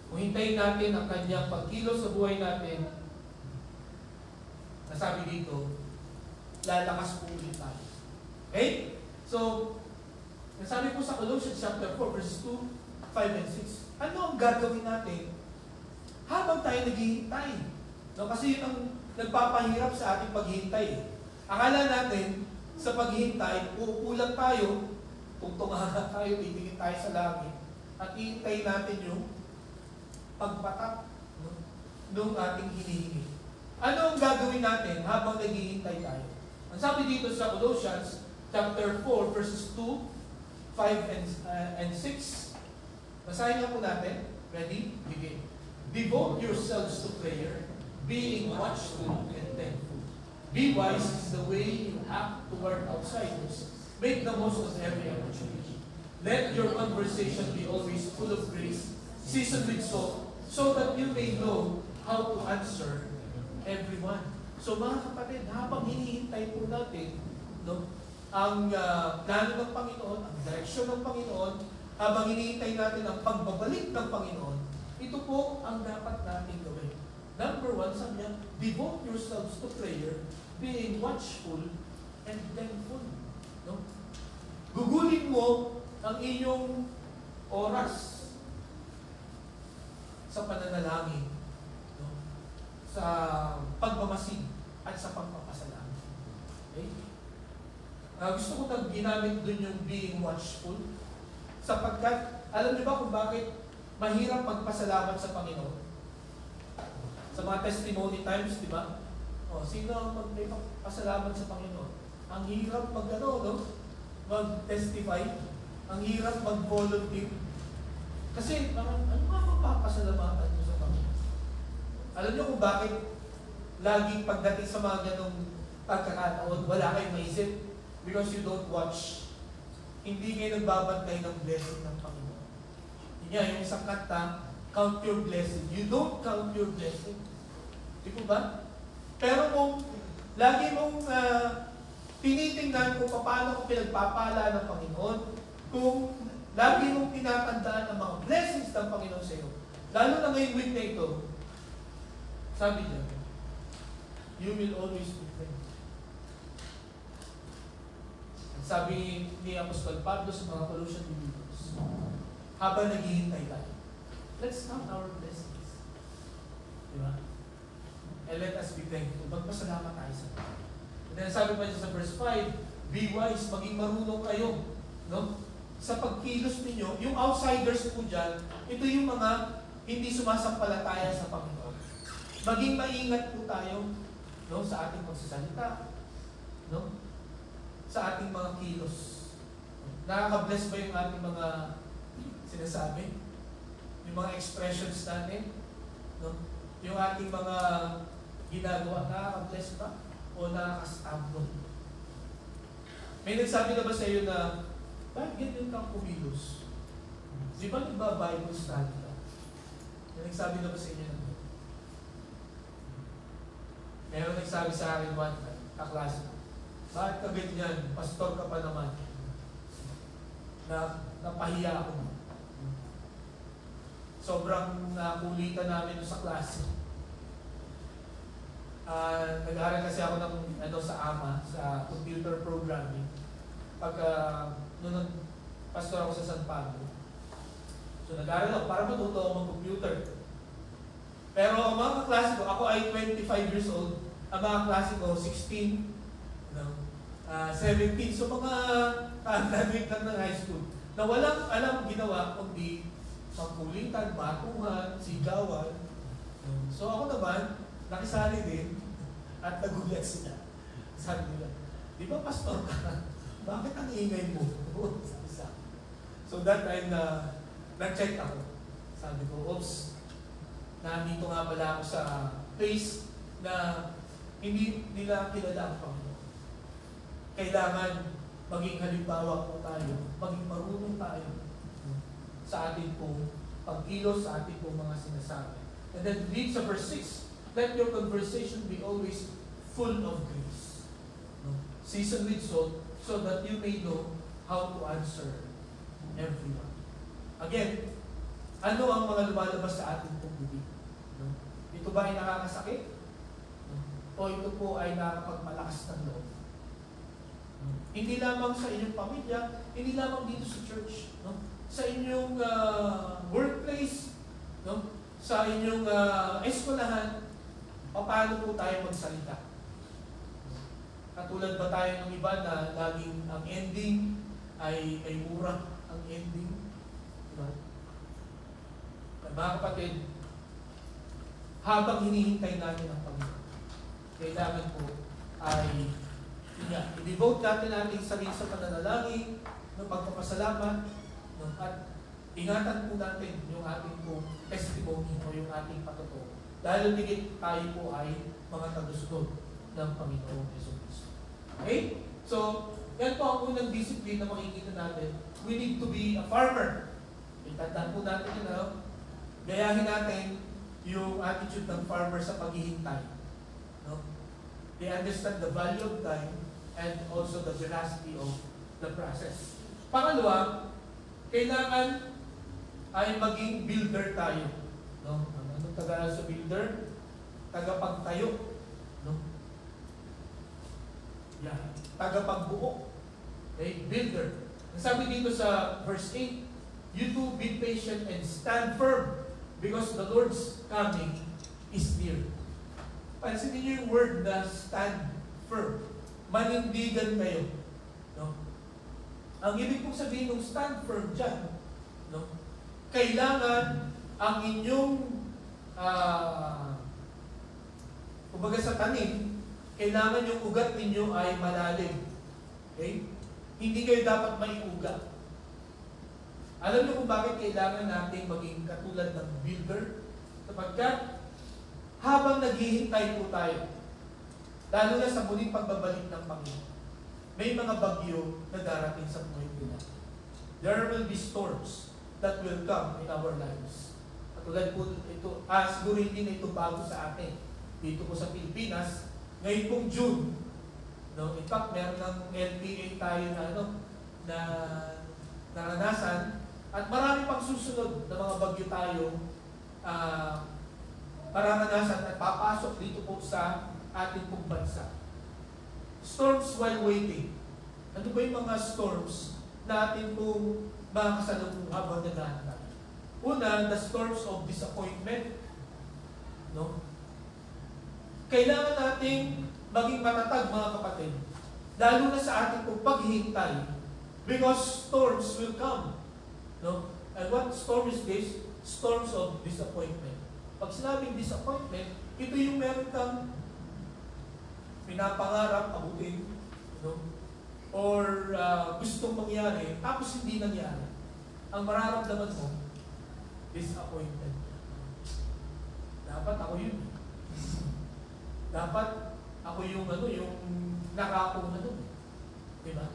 kung hintayin natin ang kanyang pagkilos sa buhay natin, nasabi dito, lalakas po ulit tayo. Okay? So, nasabi po sa Colossians chapter 4, verses 2, 5, and 6, ano ang gagawin natin habang tayo naghihintay? No, kasi yun ang nagpapahirap sa ating paghihintay. Akala natin, sa paghihintay, uulan tayo, tungtungahan tayo, titingin tayo sa langit, at iintay natin yung pagpatak ng ating hinihingi. Ano ang gagawin natin habang naghihintay tayo? Ang sabi dito sa Colossians chapter 4 verses 2, 5, and 6. Basahin nga po natin. Ready? Begin. Devote yourselves to prayer, being watchful and thankful. Be wise in the way you act toward outsiders. Make the most of every opportunity. Let your conversation be always full of grace, seasoned with salt, so that you may know how to answer everyone. So mga kapatid, habang hinihintay po natin ang plano ng Panginoon, ang direksyon ng Panginoon, habang hinihintay natin ang pagbabalik ng Panginoon, ito po ang dapat natin gawin. Number 1, sabi niya, devote yourselves to prayer, being watchful and thankful. No? Gugulin mo ang inyong oras sa pananalangin, no? Sa pagmamasid at sa pagpapasalamat. Okay? Gusto ko nang ginamit dun yung being watchful sapagkat, alam niyo ba kung bakit mahirap magpasalamat sa Panginoon? Sa mga testimony times, di ba? Sino ang magpasalamat sa Panginoon? Ang hirap mag-testify. Ang hirap mag-volunteer. Kasi, ano nga magpapasalamatan nyo sa Panginoon? Alam nyo kung bakit laging pagdating sa mga ganong pagkakataon, wala kayong maisip? Because you don't watch. Hindi kayo nagbabantay ng blessing ng Panginoon. Yun nga, yung isang kanta, count your blessing. You don't count your blessing. Di po ba? Pero kung lagi mong tinitingnan kung paano ko pinagpapala ng Panginoon, kung lagi mong tinatandaan ang mga blessings ng Panginoon sa iyo, lalo na ngayong week na ito, sabi niya, you will always be thankful. Sabi ni Apostol Pablo sa mga Colossian believers, habang naghihintay tayo, let's count our blessings. Di ba? And let us be thankful. Magpasalamat tayo sa Panginoon. And then sabi pa siya sa verse 5, be wise, maging marunong kayo. No? Sa pagkilos ninyo, yung outsiders po dyan, ito yung mga hindi sumasampalataya sa Panginoon. Maging maingat po tayo, no, sa ating pagsasalita, no, sa ating mga kilos. Nakaka-bless ba yung ating mga sinasabi? Yung mga expressions natin? No? Yung ating mga ginagawa, nakaka-bless ba? O nakaka-stumble? May nagsabi na ba sa iyo na, bakit ganyan kang kumilos? Di ba nagba-Bible study ka? May nagsabi na ba sa inyo na? Meron nagsabi sa akin one kaklase, bakit ka ganyan? Pastor ka pa naman. Napahiya ako. Sobrang nakulitan namin sa klase. Nag-aaral kasi ako ng sa AMA, sa computer programming. Noon pastor ako sa San Pablo. So nag-aaral ako para matuto ako mag-computer. Pero ang mga kaklase ko, ako ay 25 years old. Ang mga klase ko, 16, 17. So mga graduate lang ng high school na walang alam ginawa kundi magkulitan, batuhan, sigawan. So ako naman, nakisali din at nagulat sila. Sabi nila, di ba pastor ka? Bakit ang ingay mo? So that time nag-check ako. Sabi ko, oops, nandito nga pala ako sa place na hindi nila kilala ang Panginoon. Kailangan maging halimbawa po tayo, maging marunong tayo sa ating pong pagkilos, sa ating pong mga sinasabi. And then read sa verse 6, let your conversation be always full of grace. Seasoned with salt, so that you may know how to answer everyone. Again, ano ang mga lumalabas sa ating pong bibig? Ito ba ay nakakasakit? O ito po ay nakakapagmalakas ng loob? Hindi lamang sa inyong pamilya, hindi lamang dito sa church, no? Sa inyong workplace, no? Sa inyong eskwelahan, paano po tayo magsalita? Katulad ba tayo ng iba na laging ang ending ay mura ang ending? Diba? Mga kapatid, habang hinihintay natin ang Panginoon, kailangan po ay i-devote natin ating sarili sa pananalangin, ng pagpapasalamat, at ingatan po natin yung ating po testimony o yung ating patotoo. Dahil higit tayo po ay mga tagusunod ng Panginoong Jesucristo. Okay? So, yan po ang unang discipline na makikita natin. We need to be a farmer. Itandaan po natin yun, gayahin natin yung attitude ng farmer sa paghihintay. No? They understand the value of time and also the veracity of the process. Pangalawa, kailangan ay maging builder tayo. No? Anong Tagalog sa builder? Tagapagtayo. No? Yeah. Tagapagbuo. Okay? Builder. Sabi dito sa verse 8, you too be patient and stand firm because the Lord's coming is near. Pansinin niyo yung word na stand firm. Manindigan kayo. No? Ang ibig kong sabihin ng stand firm dyan, no? Kailangan ang inyong kumbaga sa tanim, kailangan yung ugat ninyo ay malalim. Okay? Hindi kayo dapat maiuga. Alam niyo kung bakit kailangan natin maging katulad ng builder? Sapagkat habang naghihintay po tayo, lalo na sa muling pagbabalik ng Panginoon, may mga bagyo na darating sa buhay natin. There will be storms that will come in our lives. Katulad po ito, siguro hindi na ito bago sa atin. Dito po sa Pilipinas, ngayon pong June, no? In fact, meron ng LPA tayo na naranasan, at marami pang susunod na mga bagyo tayo maranasan at papasok dito po sa ating pong bansa. Storms while waiting. Ano ba yung mga storms na atin pong makakasalubong habang naghahanap? Una, the storms of disappointment. No? Kailangan nating maging matatag, mga kapatid, lalo na sa ating pong paghihintay, because storms will come. No? And what storm is this? Storms of disappointment. Pag sinabing disappointment, ito yung meron kang pinapangarap, abutin, no? Or gustong mangyari, tapos hindi nangyari. Ang mararamdaman mo, disappointment. Dapat ako yun. Dapat ako yung yung nakakuna doon. Diba?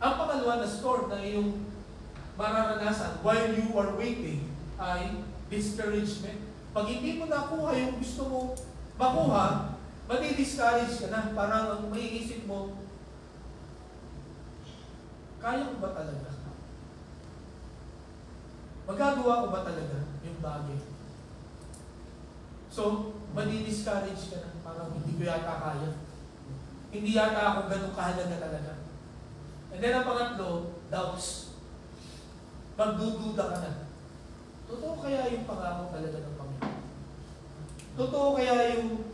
Ang pangalawa na storm na yung mararanasan while you are waiting ay discouragement. Pag hindi mo nakuha yung gusto mo makuha, madi-discourage ka na. Parang ang maiisip mo, kaya ko ba talaga? Magagawa ko ba talaga yung bagay? So, madi-discourage ka na. Parang hindi ko yata kaya. Hindi yata ako ganun kahalaga talaga. And then ang pangatlo, doubts. Magdududa ka na. Totoo kaya yung pangako talaga ng Panginoon? Totoo kaya yung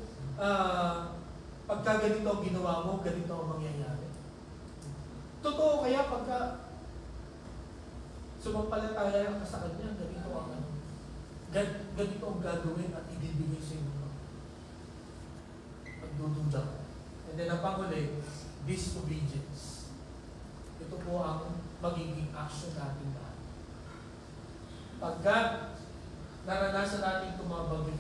pagka ganito ang ginawa mo, ganito ang mangyayari? Totoo kaya pagka sumampalataya ka sa Kanya, ganito ang ganito ang gagawin at ibibigay sa inyo? Magdududa ka. And then ang panghuli, disobedience. Ito po ang magiging action natin lahat. Pagka naranasan natin itong mga bagay,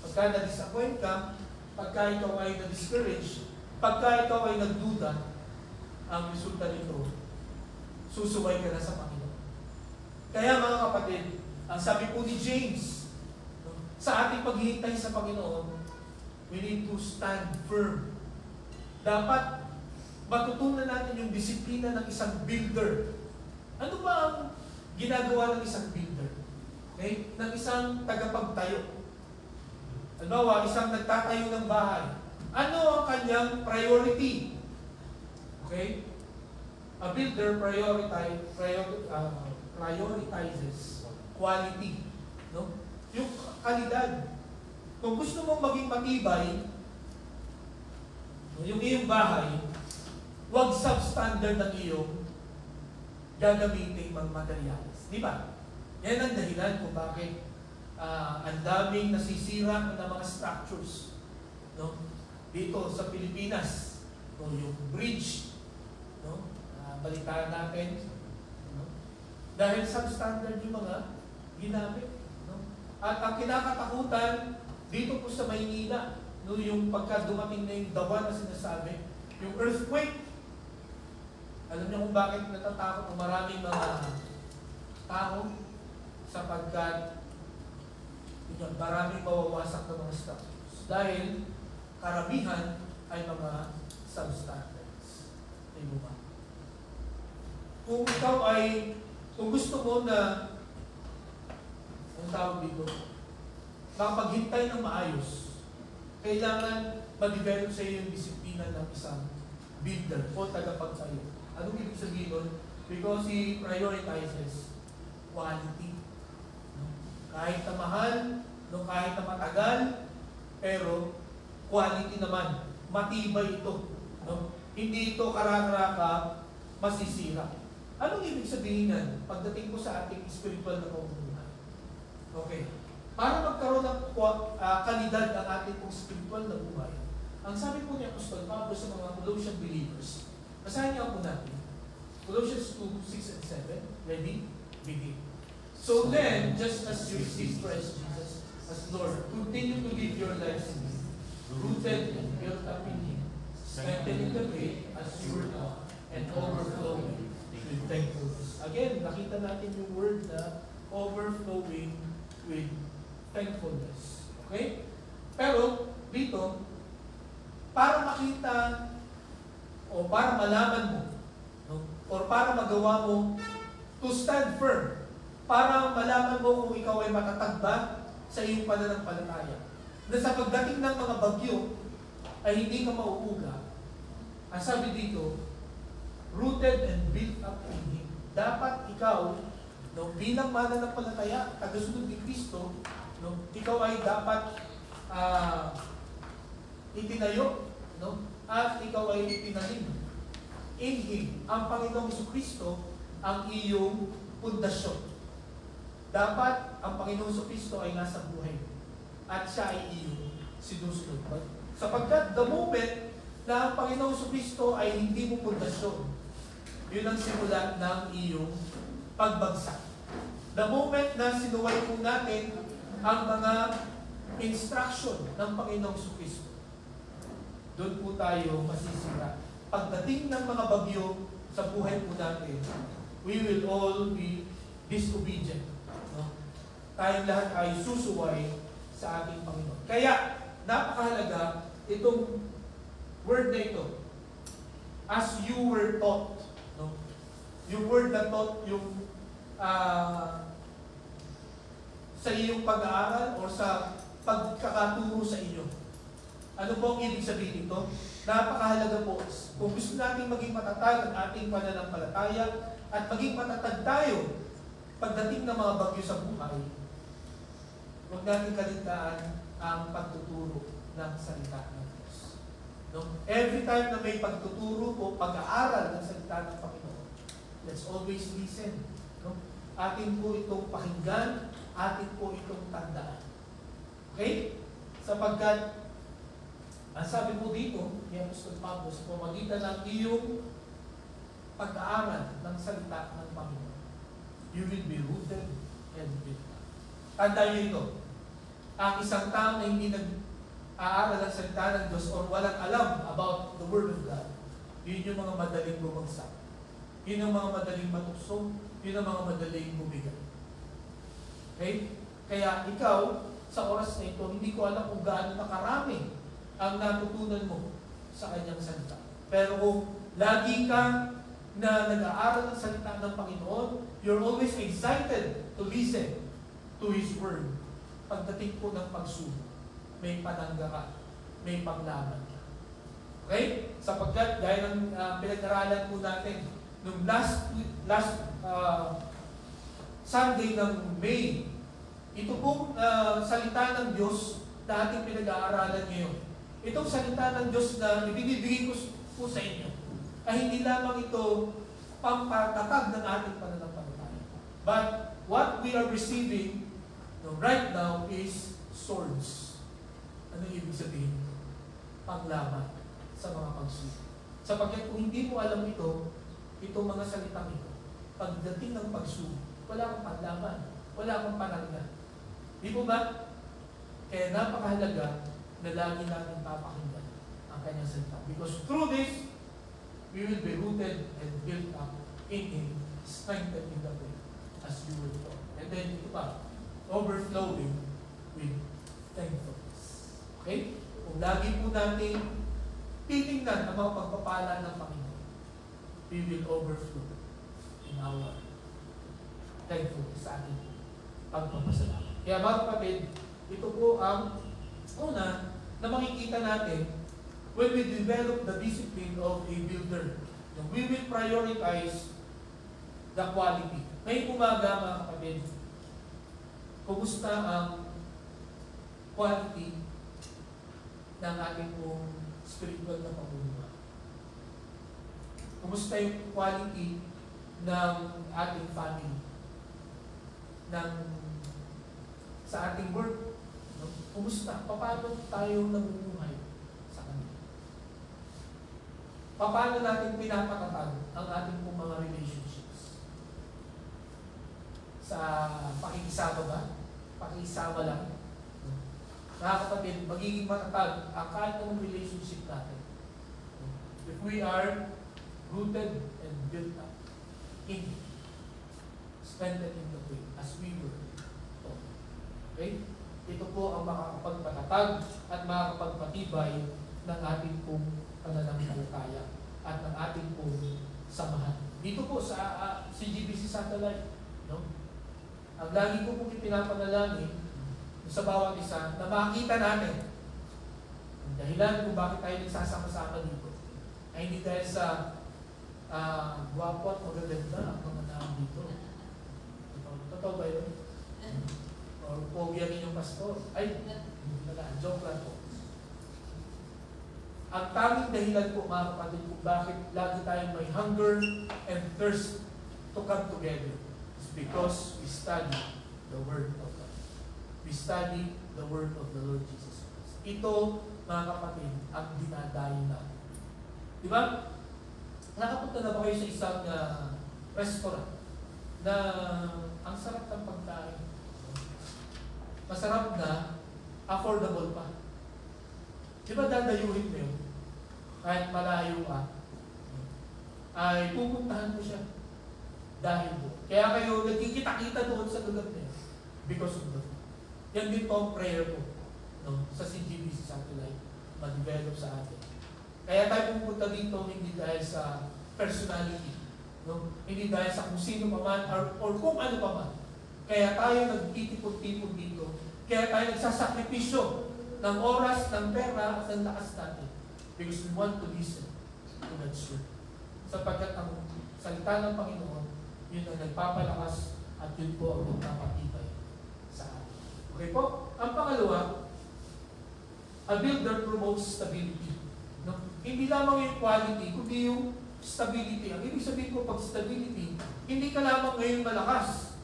pagka na-disappoint ka, pagka ikaw ay na-discourage, pagka ikaw ay nagduda, ang resulta nito, susuway ka na sa Panginoon. Kaya mga kapatid, ang sabi po ni James, sa ating paghihintay sa Panginoon, we need to stand firm. Dapat matutunan natin yung disiplina ng isang builder. Ano ba ang ginagawa ng isang builder? Okay? Ng isang tagapagtayo. Halimbawa, isang nagtatayo ng bahay. Ano ang kanyang priority? Okay? A builder prioritizes quality. No? Yung kalidad. Kung gusto mong maging matibay, yung iyong bahay, huwag substandard ng iyong gagamitin mga materials. Di ba? Yan ang dahilan kung bakit ang daming nasisira ng mga structures. No? Dito sa Pilipinas, no? Yung bridge, no? Balitaan natin, no? Dahil substandard yung mga ginamit. No? At ang kinakatakutan dito po sa Maynila, no? Yung pagka dumating na yung dawa na sinasabi, yung earthquake. Alam niyo kung bakit natatakot ang maraming mga tao? Sapagkat maraming mawawasak ng mga structures. Dahil karamihan ay mga substandards. Di ba? Kung ikaw ay, kung gusto mo na, ang tawag dito, makapaghintay ng maayos, kailangan ma-develop sa iyo yung disiplina ng isang builder o tagapagtayo. Anong ibig sabihin nun? Because he prioritizes quality. Kahit na mahal, kahit na matagal, pero quality naman. Matibay ito. No? Hindi ito karaka-raka masisira. Anong ibig sabihin yan? Pagdating ko sa ating spiritual na pamumuhay. Okay. Para magkaroon ng kalidad ang ating spiritual na buhay, ang sabi po ni Apostol Pablo sa mga Colossian believers, basahin niyo po natin. Colossians 2, 6 and 7. Ready? Begin. So then, just as you receive Christ Jesus as Lord, continue to live your lives in Him, rooted and built up in Him, strengthening the faith as you were taught, and overflowing with thankfulness. Again, nakita natin yung word na overflowing with thankfulness. Okay? Pero, dito, para makita o para malaman mo, no? Or para magawa mo to stand firm, para malaman mo kung ikaw ay matatag ba sa iyong pananampalataya. Na sa pagdating ng mga bagyo, ay hindi ka mauuga. Ang sabi dito, rooted and built up in Him. Dapat ikaw, no, bilang mananampalataya, tagasunod ni Kristo, no, ikaw ay dapat itinayo, no, at ikaw ay itinanim. In Him, ang Panginoong Kristo ang iyong pundasyon. Dapat ang Panginoong Kristo ay nasa buhay at siya ay iyong sinusunod. Sapagkat the moment na ang Panginoong Kristo ay hindi mo pundasyon, yun ang simula ng iyong pagbagsak. The moment na sinuway po natin ang mga instruction ng Panginoong Kristo, doon po tayo masisira. Pagdating ng mga bagyo sa buhay po natin, we will all be disobedient. No? Tayong lahat ay susuway sa ating Panginoon. Kaya, napakahalaga itong word na ito. As you were taught. No? Yung word na taught, yung sa iyong pag-aaral o sa pagkakaturo sa iyo. Ano po ang ibig sabihin nito? Napakahalaga po. Kung gusto natin maging matatag ang ating pananampalataya at maging matatag tayo pagdating ng mga bagyo sa buhay, huwag natin kaligtaan ang pagtuturo ng salita ng Diyos. No? Every time na may pagtuturo o pag-aaral ng salita ng Panginoon, let's always listen. No? Atin po itong pakinggan, atin po itong tandaan. Okay? Sapagkat ang sabi po dito, ni Apostol Pablo, sa pamagitan ng iyong pag-aaral ng salita ng Panginoon, you will be rooted and built up. Tandaan niyo ito. Ang isang tao na hindi nag-aaral ng salita ng Diyos or walang alam about the Word of God, yun yung mga madaling bumagsak. Yun yung mga madaling matukso. Yun ang mga madaling bumigay. Okay? Kaya ikaw, sa oras na ito, hindi ko alam kung gaano nakarami ang natutunan mo sa kanyang salita. Pero kung lagi ka na nag-aaral ng salita ng Panginoon, you're always excited to listen to His Word. Pagdating po ng pagsubok, may panangga ka, may panglaban ka. Okay? Sapagkat gaya ng pinag-aralan po natin, nung last Sunday ng May, ito pong salita ng Diyos na ating pinag-aaralan ngayon. Itong salita ng Diyos na ibinibigay ko po sa inyo ay hindi lamang ito pampatatag ng ating pananampalataya. But what we are receiving right now is swords. Ano ibig sabihin? Panglaban sa mga pagsubok. Sapagkat kung hindi mo alam ito, itong mga salitang ito, pagdating ng pagsubok, wala kang panglaban, wala kang panangga. Di po ba? Kaya napakahalaga na lagi natin papakinggan ang kanyang salita. Because through this, we will be rooted and built up in Him, strengthened in the faith, as you were taught. And then ito pa, overflowing with thankfulness. Okay? Kung lagi po natin titingnan ang mga pagpapala ng Panginoon, we will overflow in our thankfulness sa ating pagpapasalamat. Kaya mga kapatid, ito po ang una na makikita natin when we develop the discipline of a builder. We will prioritize the quality. Ngayong umaga mga kapatid, kumusta ang quality ng ating pong spiritual na pamumuhay? Kumusta yung quality ng ating family? Sa ating work? No? Kumusta? Paano tayo namumuhay sa kanila? paano natin pinapatatag ang ating pong mga relationships? Sa pakikisama ba? Pakikisama lang? Mga kapatid, magiging matatag ang kahit anong relationship natin. If we are rooted and built up in strengthened in the faith as we were taught. Okay? Ito po ang makakapagpatatag at makakapagpatibay ng ating pong pananampalataya at ng ating pong samahan. Dito po sa CGBC Satellite, no? Ang lagi ko pong ipinapanalangin sa bawat isa na makita natin ang dahilan kung bakit tayo nagsasama-sama dito ay hindi dahil sa guwapo at magaganda ang mga naam dito. Totoo ba yun? Or pogi ang inyong pastor? Ay, joke lang po. Ang tanging dahilan po mga kapatid kung bakit lagi tayong may hunger and thirst to come together is because we study the Word of God. We study the Word of the Lord Jesus Christ. Ito, mga kapatid, ang dinadayo natin. Di ba? Nakapunta na ba kayo sa isang restaurant na ang sarap ng pagkain? Masarap na, affordable pa. Di ba dadayuhin mo yun? Kahit malayo ka, ay pupuntahan mo siya. Dahil po. Kaya kayo nagkikita-kita doon sa lugar niya. Because of that. Yan din po ang prayer po, no? Sa CGBC Satellite, ma-develop sa atin. Kaya tayo pupunta dito hindi dahil sa personality, no? Hindi dahil sa kung sino pa man or kung ano pa man. Kaya tayo nagtitipon-tipon dito. Kaya tayo nagsasakripisyo ng oras, ng pera, at ng lakas natin. Because we want to listen to God's word. Sapagkat ang salita ng Panginoon, yun ang nagpapalakas at yun po ang nagpapatibay sa atin. Okay po? Ang pangalawa, a builder promotes stability. No? Hindi lamang yung quality, kundi yung stability. Ang ibig sabihin ko pag stability, hindi ka lamang ngayon malakas.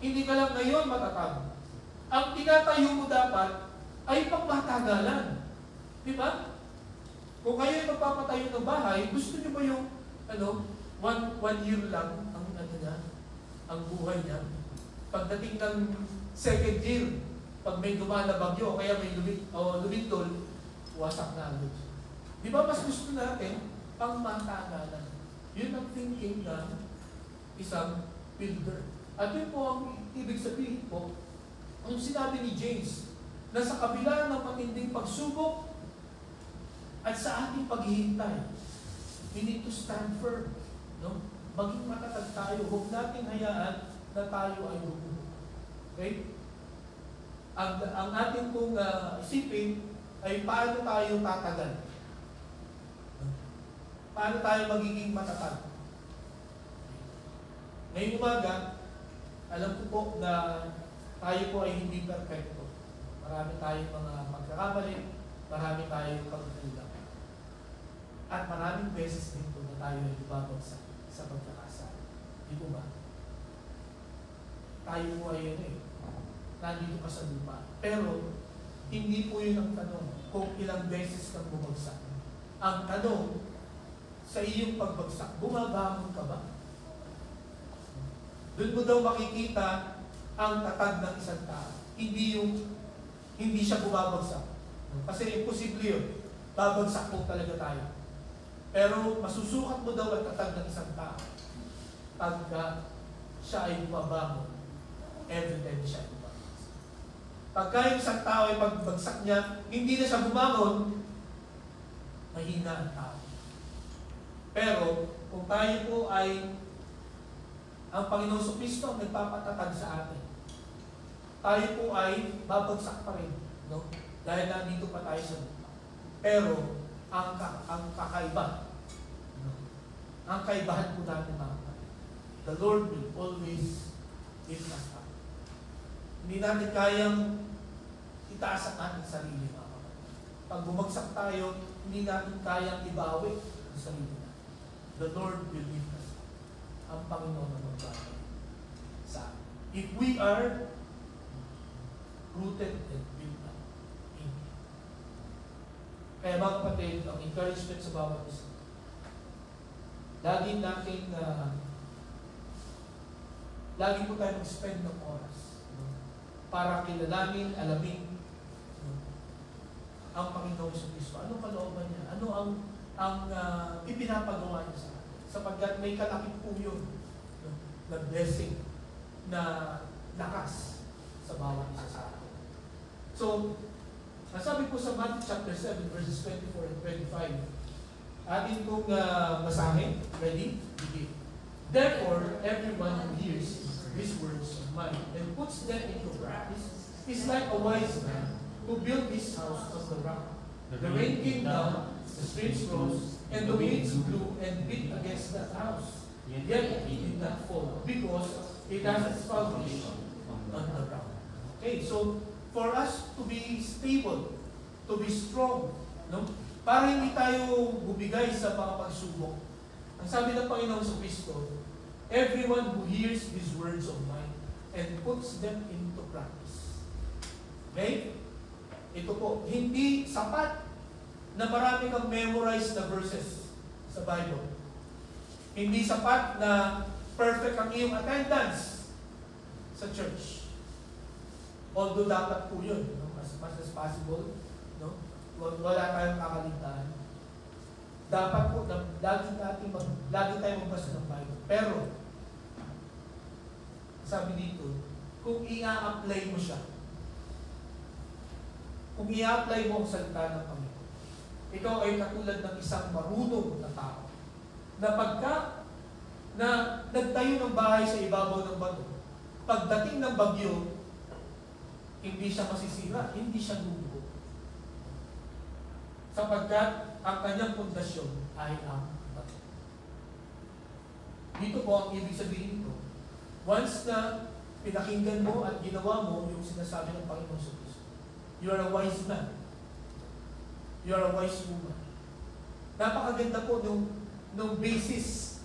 Hindi ka lang ngayon matatag. Ang tinatayo mo dapat ay pagmatagalan. Di ba? Kung kayo ay magpapatayo ng bahay, gusto nyo ba yung one year lang ang ang buhay niya? Pagdating ng second year, pag may dumaan na bagyo, kaya may lumindol, wasak na agad. Di ba mas gusto natin pangmatagalan? Yun ang thinking ng isang builder. At yun po ang ibig sabihin po, ang sinabi ni James, na sa kabila ng matinding pagsubok at sa ating paghihintay, we need to stand firm. No? Maging matatag tayo. Huwag natin hayaan na tayo ay lumuhod. Okay? Ang ating pong isipin ay paano tayo tatagal. Paano tayo magiging matatag. Ngayong umaga, alam ko po na tayo po ay hindi perfecto. Marami tayong mga pagkakamali, marami tayong pagkukulang. At maraming beses din po na tayo ay babagsak sa pagkakasala. Di po ba? Tayo po ay nandito ka sa lupa. Pero, hindi po yun ang tanong kung ilang beses kang bumagsak. Ang tanong, sa iyong pagbagsak, bumabangon ka ba? Doon mo daw makikita ang tatag ng isang tao. Hindi siya bumabagsak. Kasi imposible yun. Babagsak po talaga tayo. Pero masusukat mo daw ang tatag ng isang tao pagka siya ay bumabangon every time siya ay bumabagsak. Pagka yung isang tao ay pagbagsak niya, hindi na siya bumangon, mahina ang tao. Pero kung tayo po ay ang Panginoon Kristo ang nagpapatatag sa atin, tayo po ay babagsak pa rin, no? Dahil nandito pa tayo sa lupa. Pero ang kakaiba, no? Ang kaibahan po natin mga kapatid, the Lord will always lift us up. Hindi natin kayang itaas ang ating sarili, mga kapatid. Pag bumagsak tayo, hindi natin kayang ibawi ang sarili natin. The Lord will lift us up. Ang Panginoon ang magbabay sa atin. If we are rooted and built up in Him. Kaya mga kapatid, ang encouragement sa bawat isa, lagi natin lagi po tayo mag-spend ng oras para kilalanin, alamin ang Panginoong Kristo. Anong kalooban niya? Ano ang ipinapagawa niya sa atin? Sapagkat may kalakip po yun na blessing, na lakas sa bawat isa sa atin. So, sabi po sa Matthew chapter 7, verses 24 and 25, atin pong basahin. Ready? Begin. Therefore, everyone who hears these words of mine and puts them into practice is like a wise man who built his house on the rock. The rain came down, the streams rose, and the winds blew and beat against that house. Yet it did not fall, because it has its foundation on the rock. Okay, so for us to be stable, to be strong, no? Para hindi tayo bumigay sa mga pagsubok. Ang sabi ng Panginoon sa Kristo, everyone who hears these words of mine and puts them into practice. Okay? Ito po, hindi sapat na marami kang memorize na verses sa Bible. Hindi sapat na perfect ang iyong attendance sa church. Although dapat po yun, no? As much as possible, no? Wala tayong kakaligtaan. Dapat po, lagi tayong magbasa ng Bible. Pero, sabi dito, kung i-apply mo siya, kung i-apply mo ang salita ng Panginoon, ikaw ay katulad ng isang marunong na tao, na pagka na nagtayo ng bahay sa ibabaw ng bato, pagdating ng bagyo, hindi siya masisira, hindi siya lulugo. Sapagkat ang kanyang pundasyon ay ang bato. Dito po ang ibig sabihin ito. Once na pinakinggan mo at ginawa mo yung sinasabi ng Panginoon sa Kristo, you are a wise man. You are a wise woman. Napakaganda po nung basis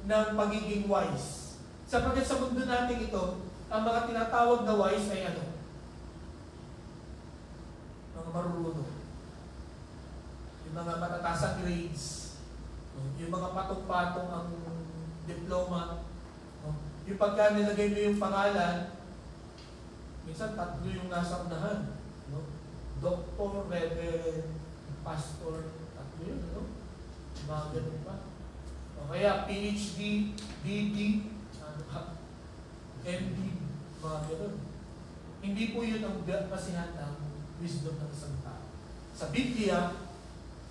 ng pagiging wise. Sapagkat sa mundo natin ito, ang mga tinatawag na wise ay ano? Mga marurunong. Yung mga matatasang grades. Yung mga patong-patong ang diploma. Yung pagka nilagay mo yung pangalan, minsan 3 yung nasa unahan. Doctor, reverend, pastor, 3 yun, mga ganun pa. O kaya PhD, DD, MD, mga ganun. Hindi po yun ang basihan ng wisdom ng isang tao. Sa Biblia,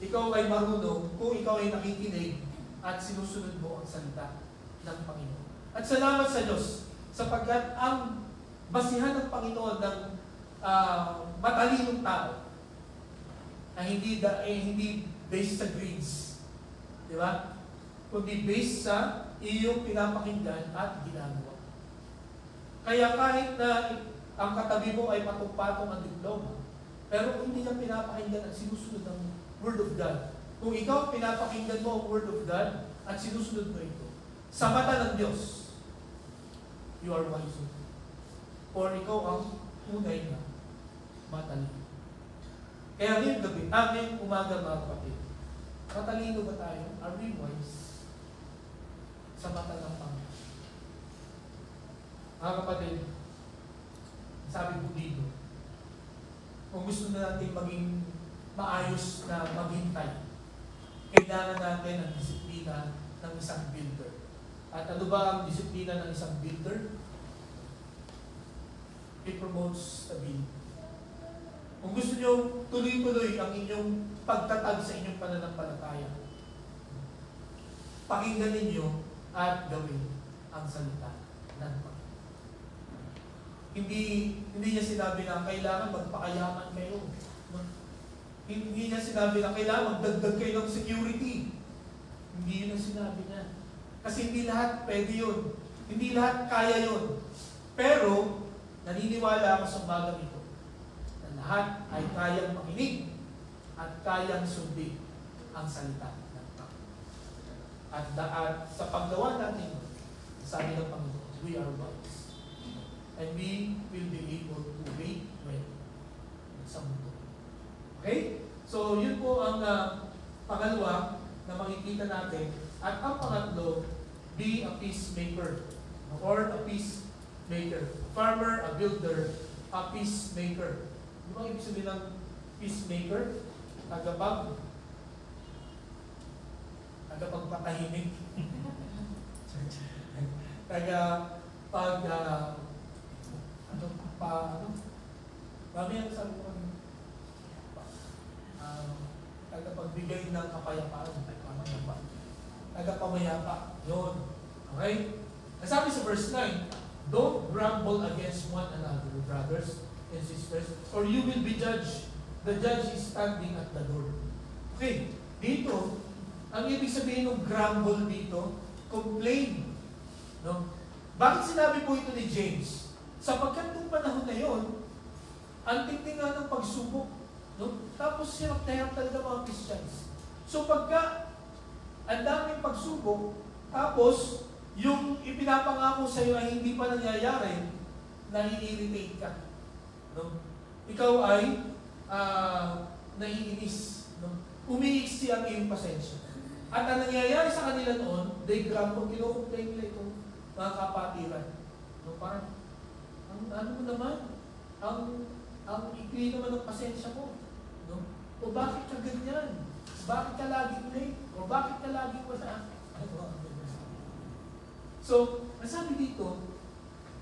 ikaw ay marunong kung ikaw ay nakikinig at sinusunod mo ang salita ng Panginoon. At salamat sa Diyos, sapagkat ang basihan ng Panginoon ng matalinong tao ay hindi based sa grades. Di ba? Kundi based sa iyong pinapakinggan at ginagawa. Kaya kahit na ang katabi mo ay patong-patong ang diploma, pero hindi niya pinapakinggan at sinusunod ang Word of God. Kung ikaw pinapakinggan mo ang Word of God at sinusunod mo ito, sa mata ng Diyos, you are wise. Or ikaw ang tunay na matalino. Kaya ngayong gabi, ngayong umaga mga kapatid, matalino ba tayo? Are we wise sa mata ng Panginoon? Mga kapatid, sabi ko dito, kung gusto na natin maging maayos na maghintay, kailangan natin ang disiplina ng isang builder. At ano ba ang disiplina ng isang builder? It promotes stability. Kung gusto nyo tuloy-tuloy ang inyong pagtatag sa inyong pananampalataya, pakinggan ninyo at gawin ang salita ng Panginoon. Hindi niya sinabi na kailangan magpakayaman kayo. Hindi niya sinabi na kailangan magdagdag kayo ng security. Hindi yun ang sinabi niya. Kasi hindi lahat pwede yun. Hindi lahat kaya yun. Pero, naniniwala ako sa umagang ito na lahat ay kayang makinig at kayang sundin ang salita ng Panginoon. At sa paggawa natin, sabi ng Panginoon, we are wise. And we will be able to wait well sa mundo. Okay? So, yun po ang pangalawa na makikita natin At ang pangatlo, be a peacemaker. Or a peacemaker. A farmer, a builder, a peacemaker. Di ba ibig sabihin ng peacemaker? Tagapagpatahimik. Mamaya sabi ko tagapagbigay ng kapayapaan. Tagapamayapa. Yun. Okay? Nasabi sa verse 9, don't grumble against one another, brothers and sisters, or you will be judged. The judge is standing at the door. Okay, dito, ang ibig sabihin ng grumble dito, complain. No? Bakit sinabi po ito ni James? Sapagkat nung panahon na yon, ang tingting nga ng pagsubok. No? Tapos hirap na hirap talaga mga Christians. So pagka ang daming pagsubok, tapos yung ipinapangako sa iyo ay hindi pa nangyayari, nai-irritate ka. No? Ikaw ay naiinis. No? Umiiksi ang iyong pasensya. At ang nangyayari sa kanila noon, they grumble, kinukomplain nila itong mga kapatiran. No? Parang, ano mo naman? Ang ikli naman ng pasensya mo. No? O bakit ka ganyan? Bakit ka laging late? O bakit ka laging wala? So, nasabi dito,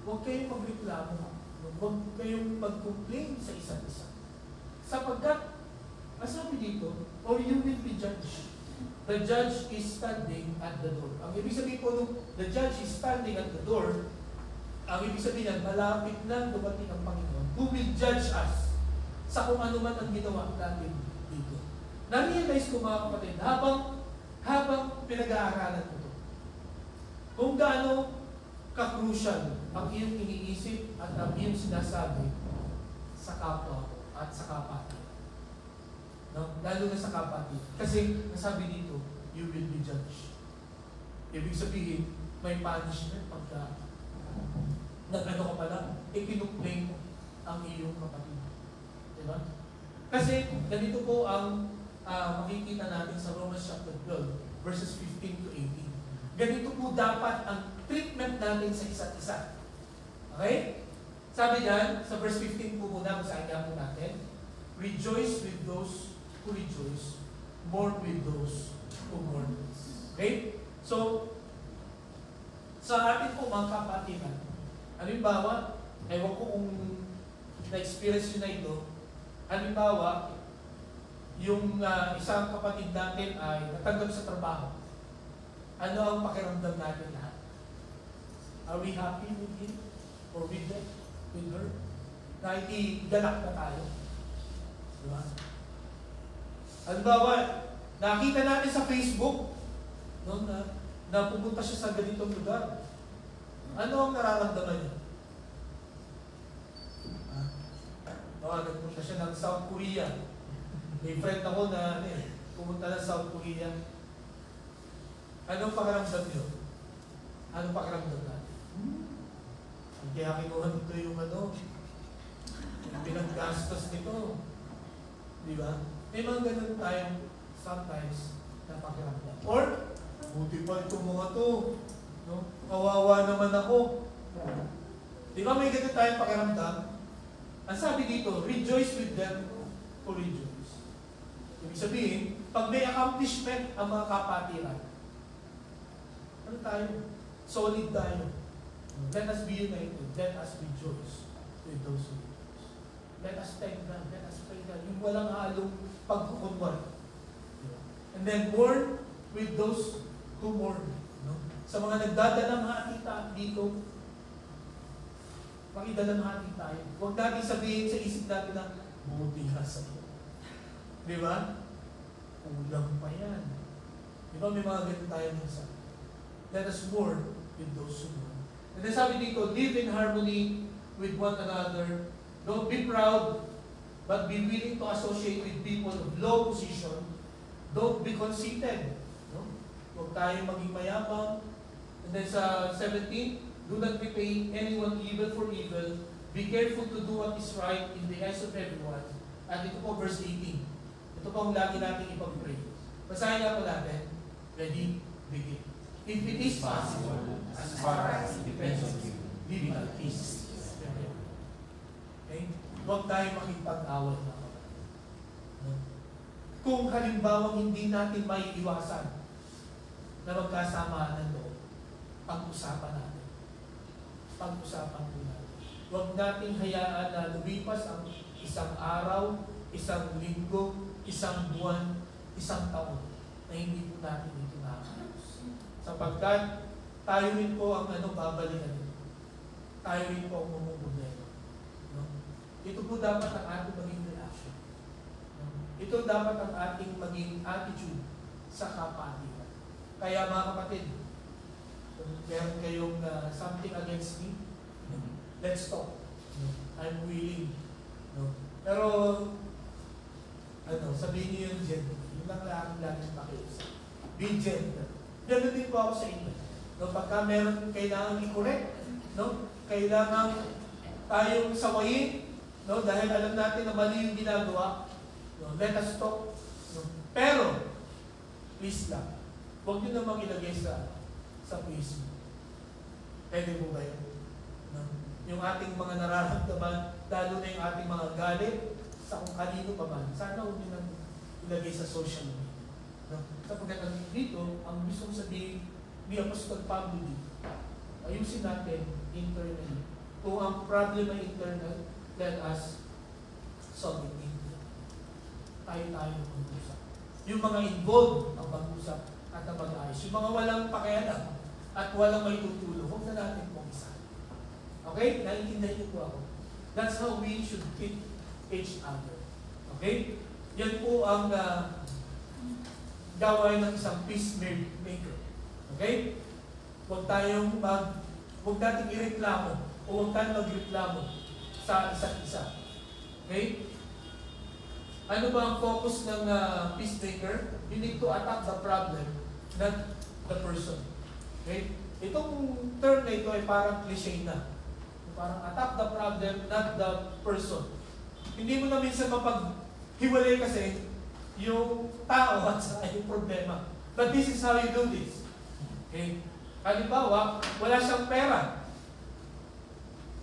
huwag kayong magreklamo. Huwag kayong mag-complain sa isa't isa. Sapagkat, nasabi dito, or you will be judged. The judge is standing at the door. Ang ibig sabihin po nung the judge is standing at the door, ang ibig sabihin yan, malapit na dumating ang Panginoon who will judge us sa kung ano man ang ginawa natin dito. Na-realize ko mga kapatid, habang pinag-aaralan ko ito, kung gaano ka-crucial ang iyong iniisip at ang iyong sinasabi sa kapwa at sa kapatid. No? Lalo na sa kapatid. Kasi nasabi dito, you will be judged. Ibig sabihin, may punishment pagka nag-ano ka pa lang, ikinuklaim mo ang iyong kapatid. Diba? Kasi ganito po ang makikita natin sa Romans chapter 12, verses 15 to 18. Ganito po dapat ang treatment natin sa isa't isa. Okay? Sabi diyan, sa verse 15 po muna, basahin po natin, rejoice with those who rejoice, mourn with those who mourn. Okay? So, sa atin po mga kapatiran, halimbawa, ewan ko kung na-experience nyo na ito, halimbawa, yung isang kapatid natin ay natanggap sa trabaho. Ano ang pakiramdam natin lahat? Are we happy with him? Or with them? With her? Na igalak na tayo. Diba? Halimbawa, nakita natin sa Facebook, no, na pumunta siya sa ganitong lugar. Ano ang nararamdaman niya? Nagpunta siya ng South Korea. May friend ako na pumunta ng South Korea. Anong pakiramdam niyo? Anong pakiramdam natin? Kaya kinuha nito yung pinaggastos nito. Di ba? May mga ganun tayong sometimes na pakiramdam. Or, buti pa itong mga to. No? Kawawa naman ako. Di ba may ganun tayong pakiramdam? Ang sabi dito, rejoice with them who rejoice. Ibig sabihin, pag may accomplishment ang mga kapatiran, ano tayo? Solid tayo. Let us be united. Let us rejoice with those who rejoice. Let us thank God. Let us pray God. Yung walang halong pagkukunwari. And then mourn with those who mourn. No? Sa mga nagdadalang hati dito, makidalang hati tayo. Huwag natin sabihin sa isip natin na buti ka sa iyo. Di ba? Kulang pa yan. Di ba may mga ganun tayo minsan? Let us mourn with those who mourn. And then sabi dito, live in harmony with one another. Don't be proud, but be willing to associate with people of low position. Don't be conceited. No? Huwag tayo maging mayabang. And then sa 17, do not repay anyone evil for evil. Be careful to do what is right in the eyes of everyone. At ito po verse 18. Ito po ang lagi natin ipag-pray. Basahin nga po natin. Ready? begin. If it is possible, as far as it depends on you, live at peace. Okay? Huwag tayo makipag-away na kapatid. No? Kung halimbawa hindi natin maiiwasan na magkasamaan ng loob, pag-usapan natin. Pag-usapan po natin. Huwag natin hayaan na lumipas ang isang araw, isang linggo, isang buwan, isang taon na hindi po natin ito nakakalos. Sapagkat tayo rin po ang babalikan. Tayo rin po ang mamumulero. No? Ito po dapat ang ating maging reaction. No? Ito dapat ang ating maging attitude sa kapatiran. Kaya mga kapatid, kung meron kayong something against me, let's talk. No? I'm willing. No? Pero, sabihin niyo yung gentle. Yun lang laging pakiusap. Be gentle. Ganun din po ako sa inyo. No? Pagka meron kailangan i-correct, no? Kailangan tayong sawayin, no? Dahil alam natin na mali yung ginagawa, no? Let us talk. No? Pero, please lang, huwag nyo namang ilagay sa Facebook. Pwede po ba yun? No? Yung ating mga nararamdaman, lalo na yung ating mga galit, sa kung kanino pa man, sana huwag nyo nang ilagay sa social media. No? Sapagkat dito, ang gusto kong sabihin ni Apostol Pablo dito, ayusin natin internally. Kung ang problem ay internal, let us solve it internally. Tayo-tayo mag-usap. Yung mga involved ang mag-usap at ang mag-ayos. Yung mga walang pakialam at walang may tutulong, huwag na natin pong isa. Okay? Naiintindihan niyo po ako. That's how we should treat each other. Okay? Yan po ang gawain ng isang peacemaker. Okay? Huwag natin ireklamo o huwag tayong magreklamo sa isa't isa. Okay? Ano ba ang focus ng peacemaker? You need to attack the problem, not the person. Okay? Itong term na ito ay parang cliche na. Parang attack the problem, not the person. Hindi mo na minsan mapaghiwalay kasi yung tao at saka yung problema. But this is how you do this. Okay? Halimbawa, wala siyang pera.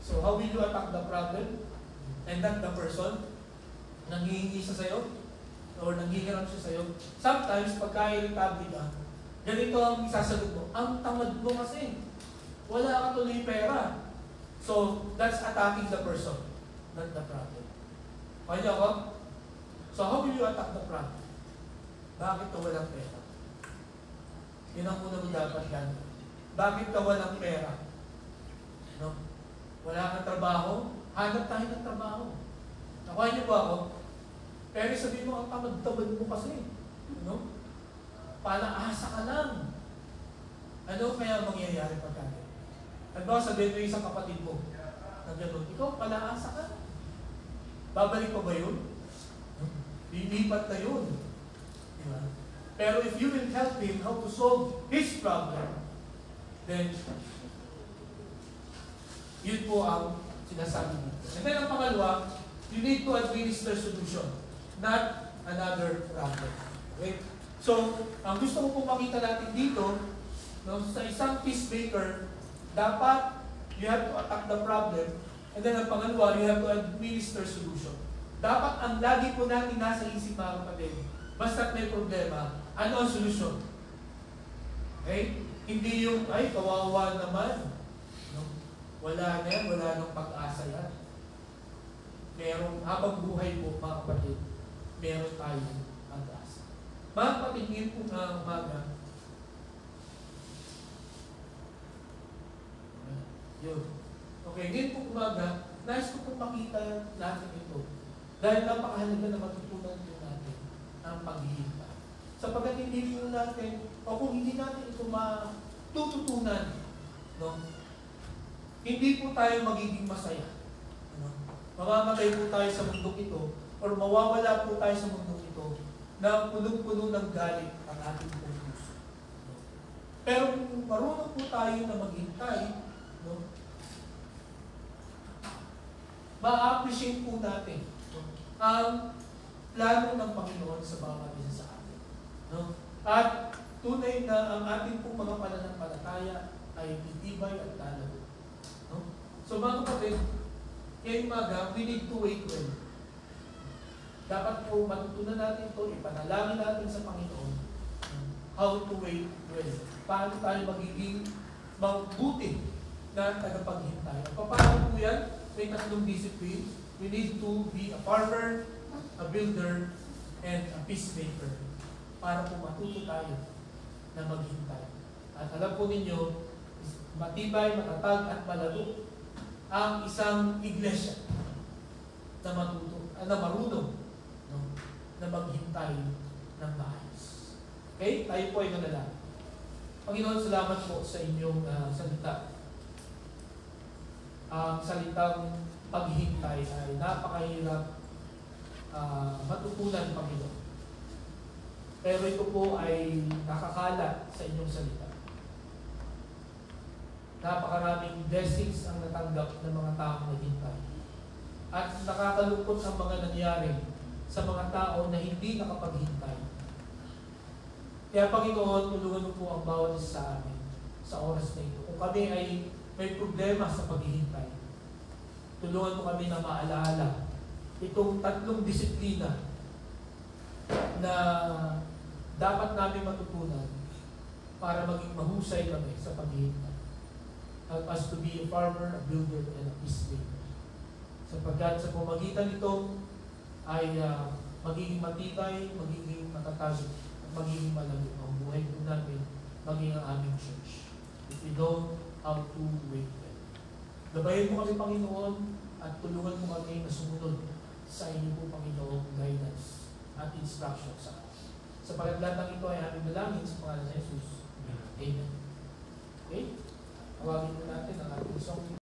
So how will you attack the problem and not the person? Nanghihingi siya sa'yo or nanghihiram siya sa'yo. Sometimes, pagka-irritable ka, ganito ang isasagot mo, ang tamad mo kasi. Wala ka tuloy pera. So, that's attacking the person, not the problem. Okay niyo ako? So, how will you attack the problem? Bakit ka walang pera? Yun ang una mo dapat yan. Bakit ka walang pera? No? Wala kang trabaho? Hanap tayo ng trabaho. Nakuha niyo ba ako? Pero sabihin mo, ang tamad-tamad mo kasi. No? Palaasa ka lang. Ano kaya mangyayari pagkakit? At baka sabihin mo yung isang kapatid mo, na gano'n, ikaw palaasa ka. Babalik pa ba yun? Lilipat na yun. Diba? Pero if you will help him how to solve his problem, then yun po ang sinasabi dito. And then ang pangalawa, you need to administer solution, not another problem. Okay? So, ang gusto ko pong makita natin dito, no, sa isang peacemaker, dapat you have to attack the problem, and then ang pangalawa, you have to administer solution. Dapat ang lagi po natin nasa isip mga kapatid, basta't may problema, ano ang solusyon? Okay? Hindi yung, ay, kawawa naman. No? Wala na yan, wala nang pag-asa yan. Merong, habang buhay po mga kapatid, meron tayong pag-asa. Mga kapatid, ngayon po na umaga, yun. Okay, ngayon po umaga, nais ko po makita natin ito. Dahil napakahalaga na matutunan po natin ang paghihintay. Sapagkat hindi po natin, o kung hindi natin ito matututunan, no? Hindi po tayo magiging masaya. No? Mamamatay po tayo sa mundong ito, or mawawala po tayo sa mundong ito, na punong-puno ng galit ang ating puso. No? Pero kung marunong po tayo na maghintay, no? Ma-appreciate po natin, no, ang plano ng Panginoon sa bawat isa sa atin. No? At tunay na ang ating pong mga pananampalataya ay titibay at lalo. No? So mga kapatid, ngayong umaga, we need to wait well. Dapat po matutunan natin ito, ipanalangin natin sa Panginoon how to wait well. Paano tayo magiging mabuti na tagapaghintay. Paano po yan? May tatlong discipline. We need to be a farmer, a builder, and a peacemaker. Para po matuto tayo na maghintay. At alam po ninyo, matibay, matatag, at malalo ang isang iglesia na marunong, no, na maghintay ng maayos. Okay? Tayo po ay manalangin. Panginoon, salamat po sa inyong salita. Ang salitang paghintay ay napakahirap matutunan, Panginoon. Pero ito po ay nakakalat sa inyong salita. Napakaraming blessings ang natanggap ng mga taong naghintay. At nakakalungkot ang mga nangyari sa mga tao na hindi nakapaghintay. Kaya Panginoon, tulungan mo po ang bawat isa sa amin sa oras na ito. Kung kami ay may problema sa paghihintay, tulungan mo kami na maalala itong tatlong disiplina na dapat namin matutunan para maging mahusay kami sa paghihintay. Help us to be a farmer, a builder, and a peacemaker. Sapagkat sa pamagitan nito ay magiging matibay, magiging matatag, at magiging malalo ang buhay po namin, maging ang aming church. If we know how to wait well. Gabayan mo kami, Panginoon, at tulungan mo kami na sumunod sa inyo po, Panginoon, guidance at instruction sa amin. Sapagkat lahat ng ito ay aming dalangin sa pangalan ng Jesus. Amen. Okay? Tawagin po natin ang ating song.